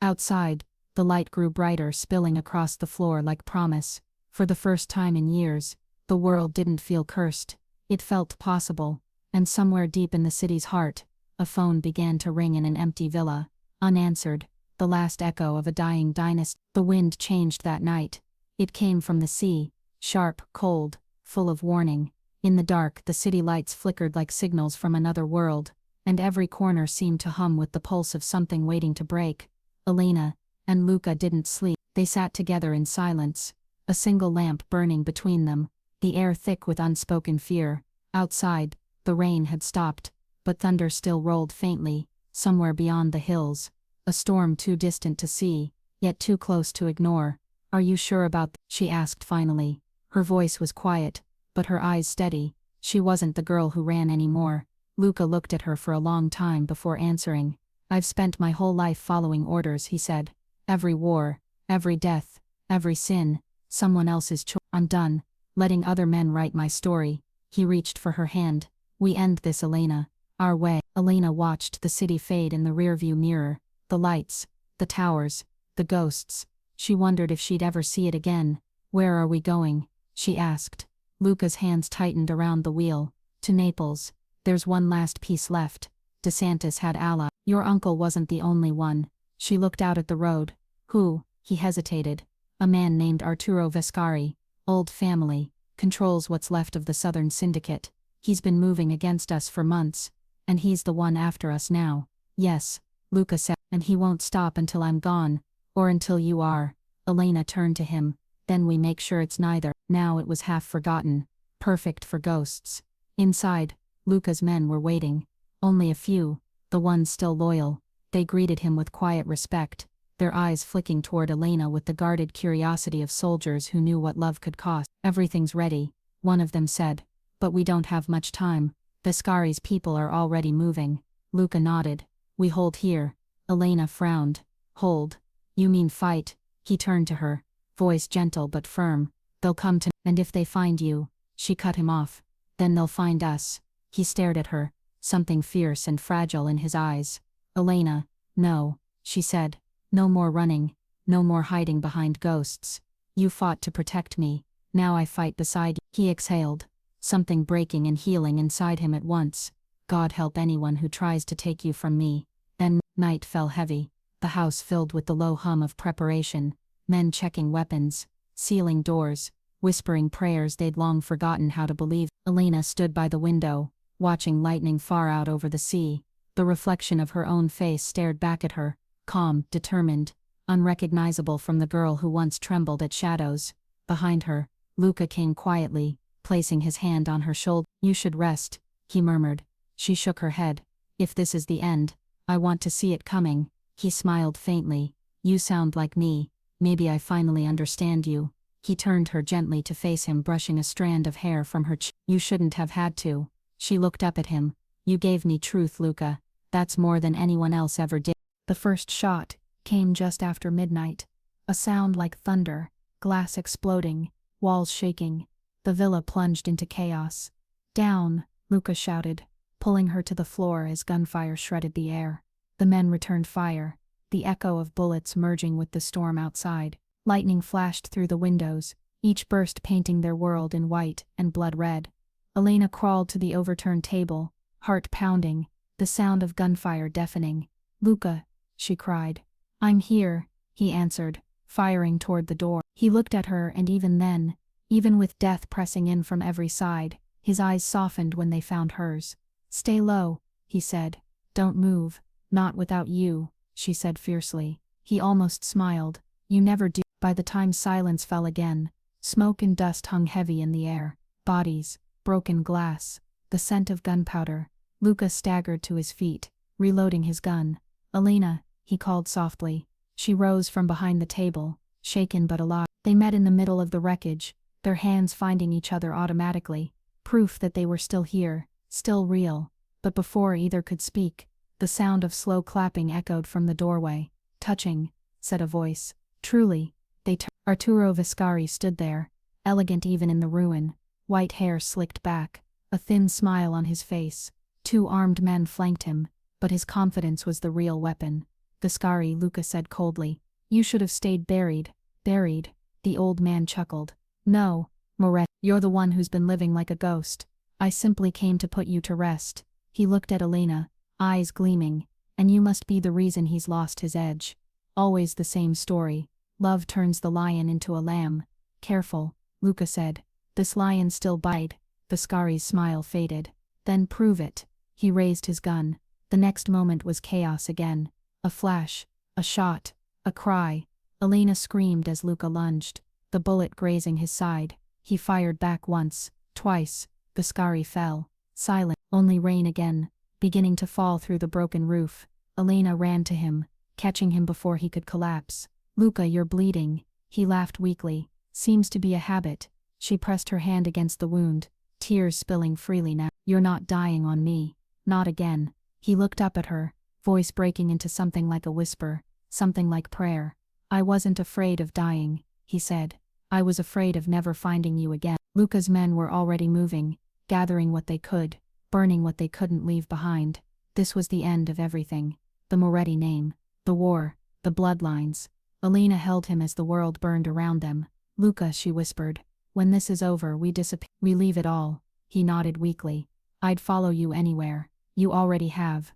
Outside, the light grew brighter, spilling across the floor like promise. For the first time in years, the world didn't feel cursed. It felt possible. And somewhere deep in the city's heart, a phone began to ring in an empty villa, unanswered, the last echo of a dying dynasty. The wind changed that night. It came from the sea, sharp, cold, full of warning. In the dark, the city lights flickered like signals from another world, and every corner seemed to hum with the pulse of something waiting to break. Elena and Luca didn't sleep. They sat together in silence, a single lamp burning between them, the air thick with unspoken fear. Outside, the rain had stopped, but thunder still rolled faintly, somewhere beyond the hills. A storm too distant to see, yet too close to ignore. Are you sure about that? She asked finally. Her voice was quiet, but her eyes steady. She wasn't the girl who ran anymore. Luca looked at her for a long time before answering. I've spent my whole life following orders, he said. Every war, every death, every sin, someone else's choice. I'm done, letting other men write my story. He reached for her hand. We end this, Elena. Our way. Elena watched the city fade in the rearview mirror. The lights, the towers, the ghosts. She wondered if she'd ever see it again. Where are we going? She asked. Luca's hands tightened around the wheel. To Naples. There's one last piece left. DeSantis had allies. Your uncle wasn't the only one. She looked out at the road. Who? He hesitated. A man named Arturo Vescari. Old family. Controls what's left of the Southern Syndicate. He's been moving against us for months. And he's the one after us now. Yes, Luca said. And he won't stop until I'm gone. Or until you are. Elena turned to him. Then we make sure it's neither. Now it was half forgotten. Perfect for ghosts. Inside, Luca's men were waiting. Only a few, the ones still loyal. They greeted him with quiet respect, their eyes flicking toward Elena with the guarded curiosity of soldiers who knew what love could cost. Everything's ready, one of them said. But we don't have much time. Vescari's people are already moving. Luca nodded. We hold here. Elena frowned. Hold. You mean fight? He turned to her, voice gentle but firm. They'll come to. And if they find you, she cut him off. Then they'll find us. He stared at her, something fierce and fragile in his eyes. Elena, no, she said. No more running. No more hiding behind ghosts. You fought to protect me. Now I fight beside you. He exhaled, something breaking and healing inside him at once. God help anyone who tries to take you from me. Then, night fell heavy. The house filled with the low hum of preparation. Men checking weapons, sealing doors, whispering prayers they'd long forgotten how to believe. Elena stood by the window, watching lightning far out over the sea. The reflection of her own face stared back at her, calm, determined, unrecognizable from the girl who once trembled at shadows. Behind her, Luca came quietly, placing his hand on her shoulder. You should rest, he murmured. She shook her head. If this is the end, I want to see it coming. He smiled faintly. You sound like me. Maybe I finally understand you. He turned her gently to face him, brushing a strand of hair from her chin. You shouldn't have had to. She looked up at him. You gave me truth, Luca. That's more than anyone else ever did. The first shot came just after midnight. A sound like thunder, glass exploding, walls shaking. The villa plunged into chaos. Down, Luca shouted, pulling her to the floor as gunfire shredded the air. The men returned fire, the echo of bullets merging with the storm outside. Lightning flashed through the windows, each burst painting their world in white and blood red. Elena crawled to the overturned table, heart pounding, the sound of gunfire deafening. Luca, she cried. I'm here, he answered, firing toward the door. He looked at her, and even then, even with death pressing in from every side, his eyes softened when they found hers. Stay low, he said. Don't move. Not without you, she said fiercely. He almost smiled. You never do. By the time silence fell again, smoke and dust hung heavy in the air. Bodies, broken glass, the scent of gunpowder. Luca staggered to his feet, reloading his gun. "Elena," he called softly. She rose from behind the table, shaken but alive. They met in the middle of the wreckage, their hands finding each other automatically, proof that they were still here, still real. But before either could speak, the sound of slow clapping echoed from the doorway. "Touching," said a voice. Truly, they turned. Arturo Viscari stood there, elegant even in the ruin, white hair slicked back, a thin smile on his face. 2 armed men flanked him, but his confidence was the real weapon. "Viscari," Luca said coldly. "You should have stayed buried." "Buried?" The old man chuckled. "No, Moretti, you're the one who's been living like a ghost. I simply came to put you to rest." He looked at Elena, eyes gleaming. "And you must be the reason he's lost his edge. Always the same story. Love turns the lion into a lamb." "Careful," Luca said. "This lion still bite." Viscari's smile faded. "Then prove it." He raised his gun. The next moment was chaos again. A flash, a shot, a cry. Elena screamed as Luca lunged, the bullet grazing his side. He fired back once, twice. Viscari fell. Silent. Only rain again, beginning to fall through the broken roof. Elena ran to him, catching him before he could collapse. "Luca, you're bleeding." He laughed weakly. "Seems to be a habit." She pressed her hand against the wound, tears spilling freely now. "You're not dying on me. Not again." He looked up at her, voice breaking into something like a whisper, something like prayer. "I wasn't afraid of dying," he said. "I was afraid of never finding you again." Luca's men were already moving, gathering what they could, burning what they couldn't leave behind. This was the end of everything. The Moretti name, the war, the bloodlines. Elena held him as the world burned around them. "Luca," she whispered, "when this is over we disappear. We leave it all." He nodded weakly. "I'd follow you anywhere. You already have."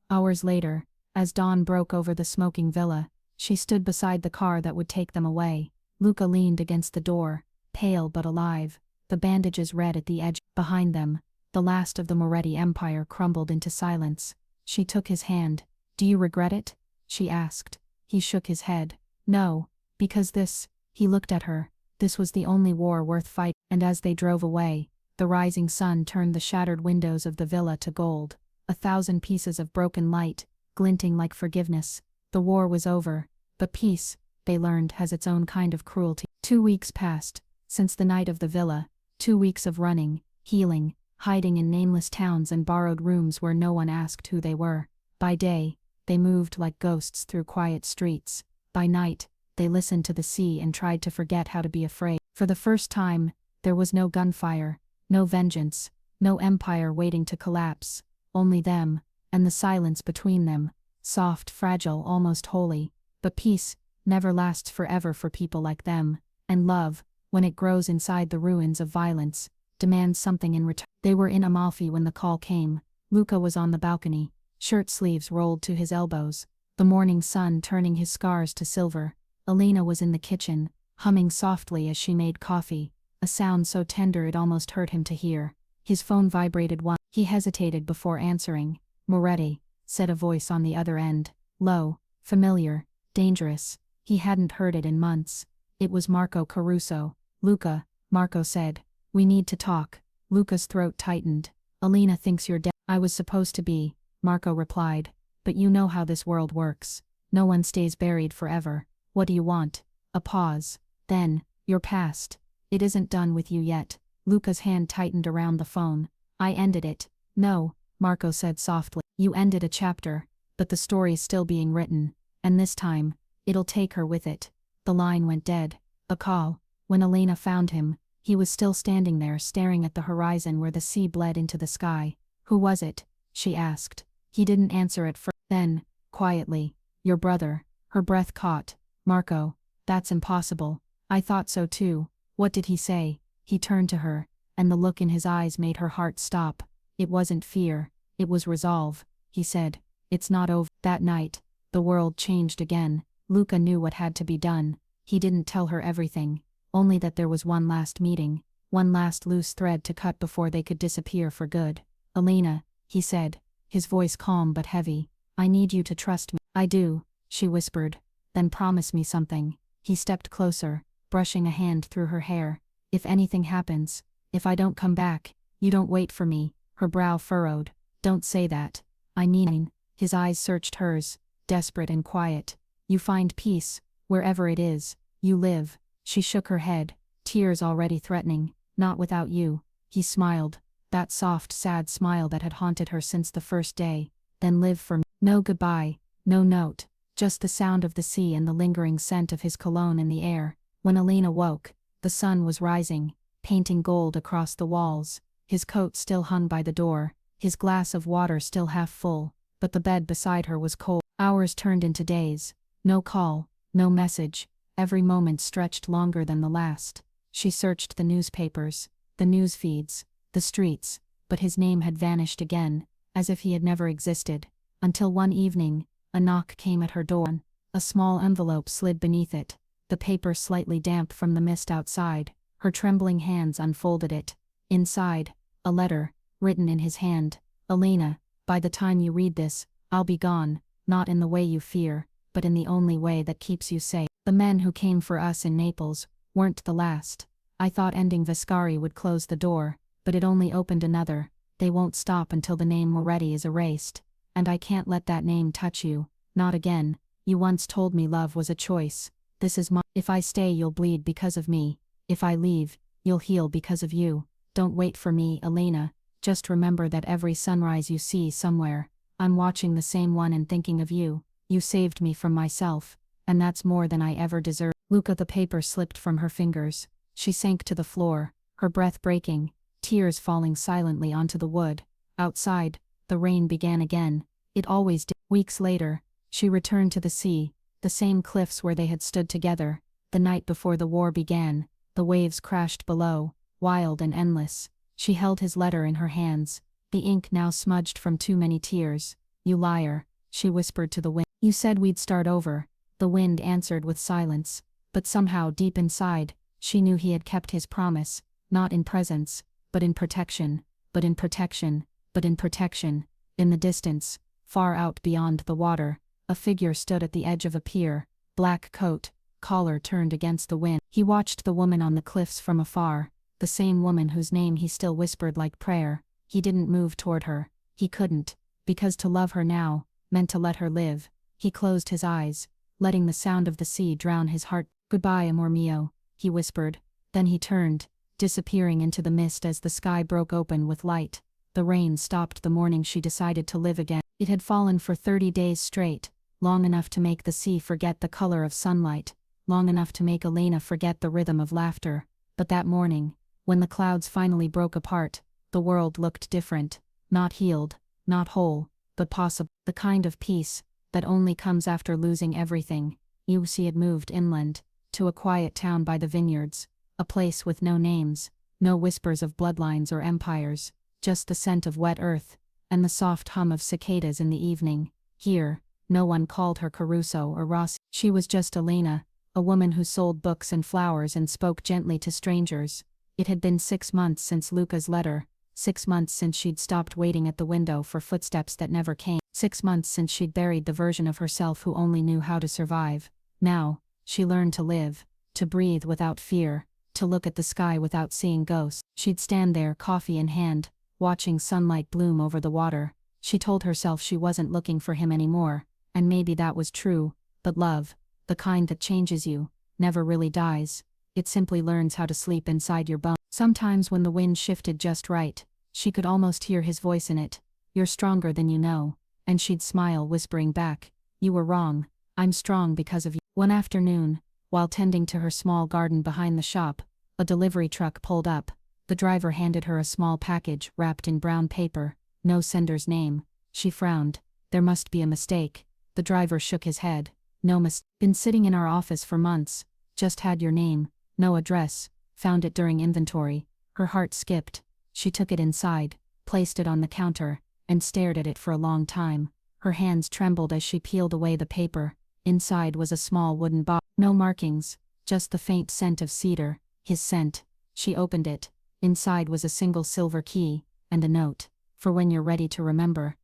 Hours later, as dawn broke over the smoking villa, she stood beside the car that would take them away. Luca leaned against the door, pale but alive, the bandages red at the edge. Behind them, the last of the Moretti Empire crumbled into silence. She took his hand. "Do you regret it?" she asked. He shook his head. "No, because this," he looked at her, "this was the only war worth fighting." And as they drove away, the rising sun turned the shattered windows of the villa to gold. 1,000 pieces of broken light, glinting like forgiveness. The war was over, but peace, they learned, has its own kind of cruelty. 2 weeks passed, since the night of the villa, 2 weeks of running, healing, hiding in nameless towns and borrowed rooms where no one asked who they were. By day, they moved like ghosts through quiet streets. By night, they listened to the sea and tried to forget how to be afraid. For the first time, there was no gunfire, no vengeance, no empire waiting to collapse. Only them, and the silence between them, soft, fragile, almost holy. But peace never lasts forever for people like them, and love, when it grows inside the ruins of violence, demands something in return. They were in Amalfi when the call came. Luca was on the balcony, shirt sleeves rolled to his elbows, the morning sun turning his scars to silver. Elena was in the kitchen, humming softly as she made coffee, a sound so tender it almost hurt him to hear. His phone vibrated once. He hesitated before answering. "Moretti," said a voice on the other end, low, familiar, dangerous. He hadn't heard it in months. It was Marco Caruso. "Luca," Marco said. "We need to talk." Luca's throat tightened. "Elena thinks you're dead." "I was supposed to be," Marco replied. "But you know how this world works. No one stays buried forever. What do you want?" A pause. Then, "Your past. It isn't done with you yet." Luca's hand tightened around the phone. "I ended it." "No," Marco said softly. "You ended a chapter, but the story's still being written. And this time, it'll take her with it." The line went dead. A call. When Elena found him, he was still standing there staring at the horizon where the sea bled into the sky. "Who was it?" she asked. He didn't answer at first. Then, quietly, "Your brother." Her breath caught. "Marco, that's impossible." "I thought so too." "What did he say?" He turned to her, and the look in his eyes made her heart stop. It wasn't fear, it was resolve. He said, "It's not over." That night, the world changed again. Luca knew what had to be done. He didn't tell her everything, only that there was one last meeting, one last loose thread to cut before they could disappear for good. "Elena," he said, his voice calm but heavy, "I need you to trust me." "I do," she whispered. "Then promise me something." He stepped closer, brushing a hand through her hair. "If anything happens, if I don't come back, you don't wait for me. her brow furrowed. Don't say that. I mean, his eyes searched hers, desperate and quiet. You find peace, wherever it is, you live. She shook her head, tears already threatening. Not without you. He smiled, that soft, sad smile that had haunted her since the first day. Then live for me. No goodbye, no note, just the sound of the sea and the lingering scent of his cologne in the air. When Elena woke, the sun was rising, painting gold across the walls. His coat still hung by the door, his glass of water still half full, but the bed beside her was cold. Hours turned into days. No call, no message. Every moment stretched longer than the last. She searched the newspapers, the news feeds, the streets, but his name had vanished again, as if he had never existed. Until one evening, a knock came at her door. A small envelope slid beneath it, the paper slightly damp from the mist outside. Her trembling hands unfolded it. Inside, a letter, written in his hand. Elena, by the time you read this, I'll be gone, not in the way you fear, but in the only way that keeps you safe. The men who came for us in Naples weren't the last. I thought ending Viscari would close the door, but it only opened another. They won't stop until the name Moretti is erased. And I can't let that name touch you, not again. You once told me love was a choice. This is my. If I stay, you'll bleed because of me. If I leave, you'll heal because of you. Don't wait for me, Elena. Just remember that every sunrise you see somewhere, I'm watching the same one and thinking of you. You saved me from myself, and that's more than I ever deserved. Luca, the paper slipped from her fingers. She sank to the floor, her breath breaking, tears falling silently onto the wood. Outside, the rain began again. It always did. Weeks later, she returned to the sea, the same cliffs where they had stood together. The night before the war began, the waves crashed below, wild and endless. She held his letter in her hands, the ink now smudged from too many tears. You liar, she whispered to the wind. You said we'd start over. The wind answered with silence, but somehow deep inside, she knew he had kept his promise, not in presence, but in protection, but in protection, but in protection. In the distance, far out beyond the water, a figure stood at the edge of a pier, black coat, collar turned against the wind. He watched the woman on the cliffs from afar, the same woman whose name he still whispered like prayer. He didn't move toward her. He couldn't, because to love her now meant to let her live. He closed his eyes, letting the sound of the sea drown his heart. Goodbye, amor mio, he whispered. Then he turned, disappearing into the mist as the sky broke open with light. The rain stopped the morning she decided to live again. It had fallen for 30 days straight, long enough to make the sea forget the color of sunlight, long enough to make Elena forget the rhythm of laughter. But that morning, when the clouds finally broke apart, the world looked different, not healed, not whole, but possible. The kind of peace that only comes after losing everything. Lucy had moved inland, to a quiet town by the vineyards, a place with no names, no whispers of bloodlines or empires, just the scent of wet earth, and the soft hum of cicadas in the evening. Here, no one called her Caruso or Rossi. She was just Elena, a woman who sold books and flowers and spoke gently to strangers. It had been 6 months since Luca's letter, 6 months since she'd stopped waiting at the window for footsteps that never came, 6 months since she'd buried the version of herself who only knew how to survive. Now, she learned to live, to breathe without fear, to look at the sky without seeing ghosts. She'd stand there, coffee in hand, watching sunlight bloom over the water. She told herself she wasn't looking for him anymore, and maybe that was true, but love, the kind that changes you, never really dies. It simply learns how to sleep inside your bones. Sometimes when the wind shifted just right, she could almost hear his voice in it. You're stronger than you know. And she'd smile, whispering back, you were wrong, I'm strong because of you. One afternoon, while tending to her small garden behind the shop, a delivery truck pulled up. The driver handed her a small package wrapped in brown paper, no sender's name. She frowned. There must be a mistake. The driver shook his head. No mistake. Been sitting in our office for months. Just had your name, no address. Found it during inventory. Her heart skipped. She took it inside, placed it on the counter, and stared at it for a long time. Her hands trembled as she peeled away the paper. Inside was a small wooden box. No markings, just the faint scent of cedar, his scent. She opened it. Inside was a single silver key, and a note. For when you're ready to remember.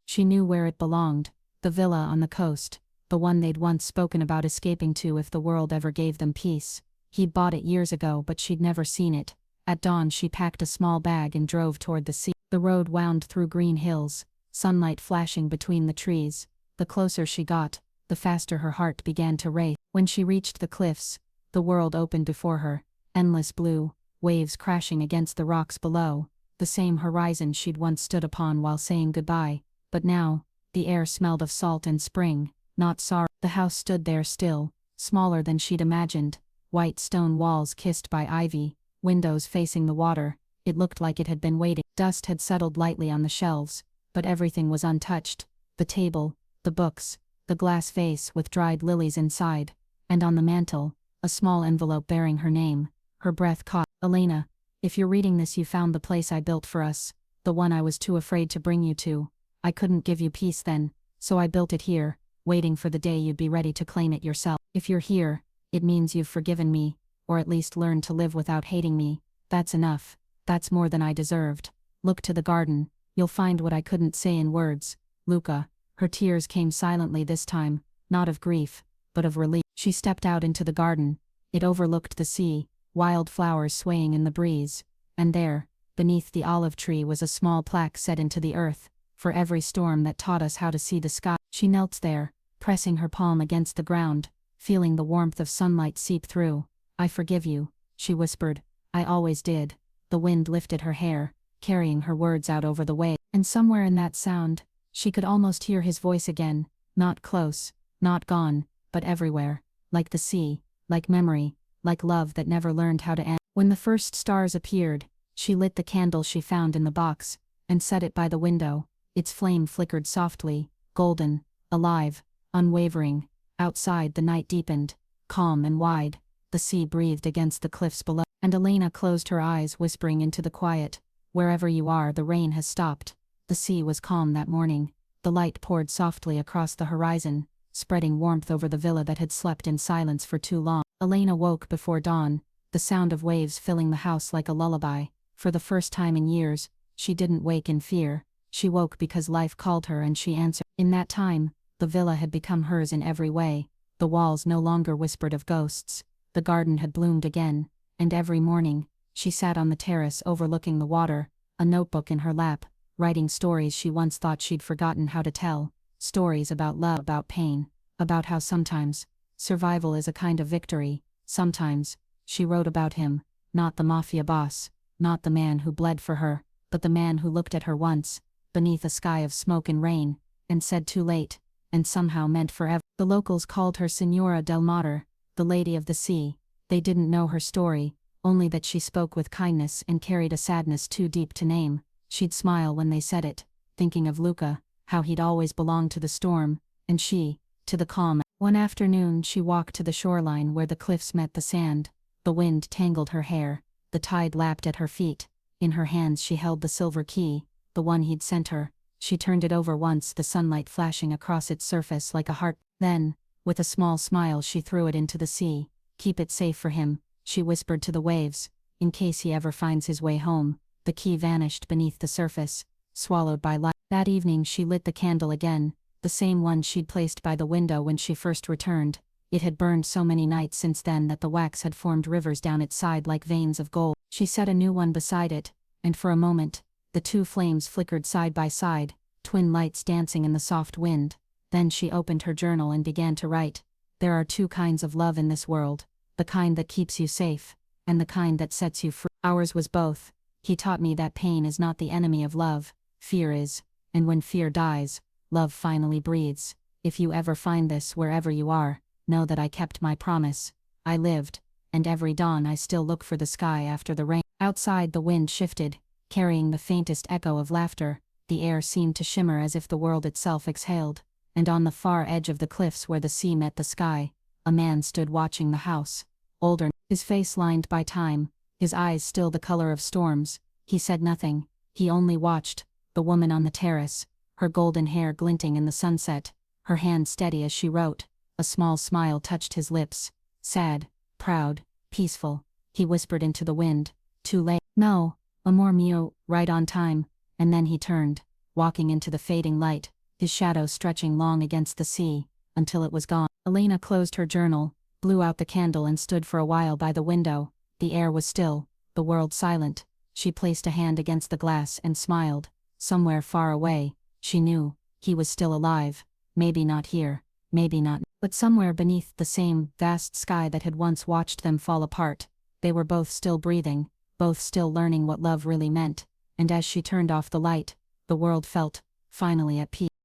She knew where it belonged. The villa on the coast. The one they'd once spoken about escaping to if the world ever gave them peace. He'd bought it years ago, but she'd never seen it. At dawn she packed a small bag and drove toward the sea. The road wound through green hills, sunlight flashing between the trees. The closer she got, the faster her heart began to race. When she reached the cliffs, the world opened before her, endless blue, waves crashing against the rocks below, the same horizon she'd once stood upon while saying goodbye, but now, the air smelled of salt and spring, not sorrow. The house stood there still, smaller than she'd imagined, white stone walls kissed by ivy, windows facing the water. It looked like it had been waiting. Dust had settled lightly on the shelves, but everything was untouched: the table, the books, the glass vase with dried lilies inside, and on the mantel, a small envelope bearing her name. Her breath caught. Elena, if you're reading this, you found the place I built for us, the one I was too afraid to bring you to. I couldn't give you peace then, so I built it here, waiting for the day you'd be ready to claim it yourself. If you're here, it means you've forgiven me, or at least learned to live without hating me. That's enough. That's more than I deserved. Look to the garden, you'll find what I couldn't say in words. Luca. Her tears came silently this time, not of grief, but of relief. She stepped out into the garden. It overlooked the sea, wild flowers swaying in the breeze, and there, beneath the olive tree, was a small plaque set into the earth: for every storm that taught us how to see the sky. She knelt there, pressing her palm against the ground, feeling the warmth of sunlight seep through. I forgive you, she whispered. I always did. The wind lifted her hair, carrying her words out over the way, and somewhere in that sound, she could almost hear his voice again, not close, not gone, but everywhere, like the sea, like memory, like love that never learned how to end. When the first stars appeared, she lit the candle she found in the box, and set it by the window. Its flame flickered softly, golden, alive, unwavering. Outside the night deepened, calm and wide. The sea breathed against the cliffs below, and Elena closed her eyes, whispering into the quiet, "Wherever you are, the rain has stopped." The sea was calm that morning. The light poured softly across the horizon, spreading warmth over the villa that had slept in silence for too long. Elena woke before dawn, the sound of waves filling the house like a lullaby. For the first time in years, she didn't wake in fear. She woke because life called her and she answered. In that time, the villa had become hers in every way. The walls no longer whispered of ghosts. The garden had bloomed again, and every morning, she sat on the terrace overlooking the water, a notebook in her lap, writing stories she once thought she'd forgotten how to tell. Stories about love, about pain, about how sometimes survival is a kind of victory. Sometimes, she wrote about him, not the mafia boss, not the man who bled for her, but the man who looked at her once, beneath a sky of smoke and rain, and said too late, and somehow meant forever. The locals called her Signora del Mare, the Lady of the Sea. They didn't know her story, only that she spoke with kindness and carried a sadness too deep to name. She'd smile when they said it, thinking of Luca, how he'd always belonged to the storm, and she, to the calm. One afternoon she walked to the shoreline where the cliffs met the sand. The wind tangled her hair, the tide lapped at her feet. In her hands she held the silver key, the one he'd sent her. She turned it over once, the sunlight flashing across its surface like a heart. Then, with a small smile, she threw it into the sea. Keep it safe for him, she whispered to the waves, in case he ever finds his way home. The key vanished beneath the surface, swallowed by light. That evening she lit the candle again, the same one she'd placed by the window when she first returned. It had burned so many nights since then that the wax had formed rivers down its side like veins of gold. She set a new one beside it, and for a moment, the two flames flickered side by side, twin lights dancing in the soft wind. Then she opened her journal and began to write. There are two kinds of love in this world, the kind that keeps you safe, and the kind that sets you free. Ours was both. He taught me that pain is not the enemy of love, fear is, and when fear dies, love finally breathes. If you ever find this wherever you are, know that I kept my promise. I lived, and every dawn I still look for the sky after the rain. Outside the wind shifted, carrying the faintest echo of laughter. The air seemed to shimmer as if the world itself exhaled, and on the far edge of the cliffs where the sea met the sky, a man stood watching the house. Older, his face lined by time, his eyes still the color of storms. He said nothing, he only watched. The woman on the terrace, her golden hair glinting in the sunset, her hand steady as she wrote. A small smile touched his lips. Sad, proud, peaceful, he whispered into the wind. Too late. No, amor mio, right on time. And then he turned, walking into the fading light, his shadow stretching long against the sea, until it was gone. Elena closed her journal, blew out the candle and stood for a while by the window. The air was still, the world silent. She placed a hand against the glass and smiled. Somewhere far away, she knew, he was still alive. Maybe not here, maybe not, but somewhere beneath the same vast sky that had once watched them fall apart. They were both still breathing, both still learning what love really meant, and as she turned off the light, the world felt, finally at peace.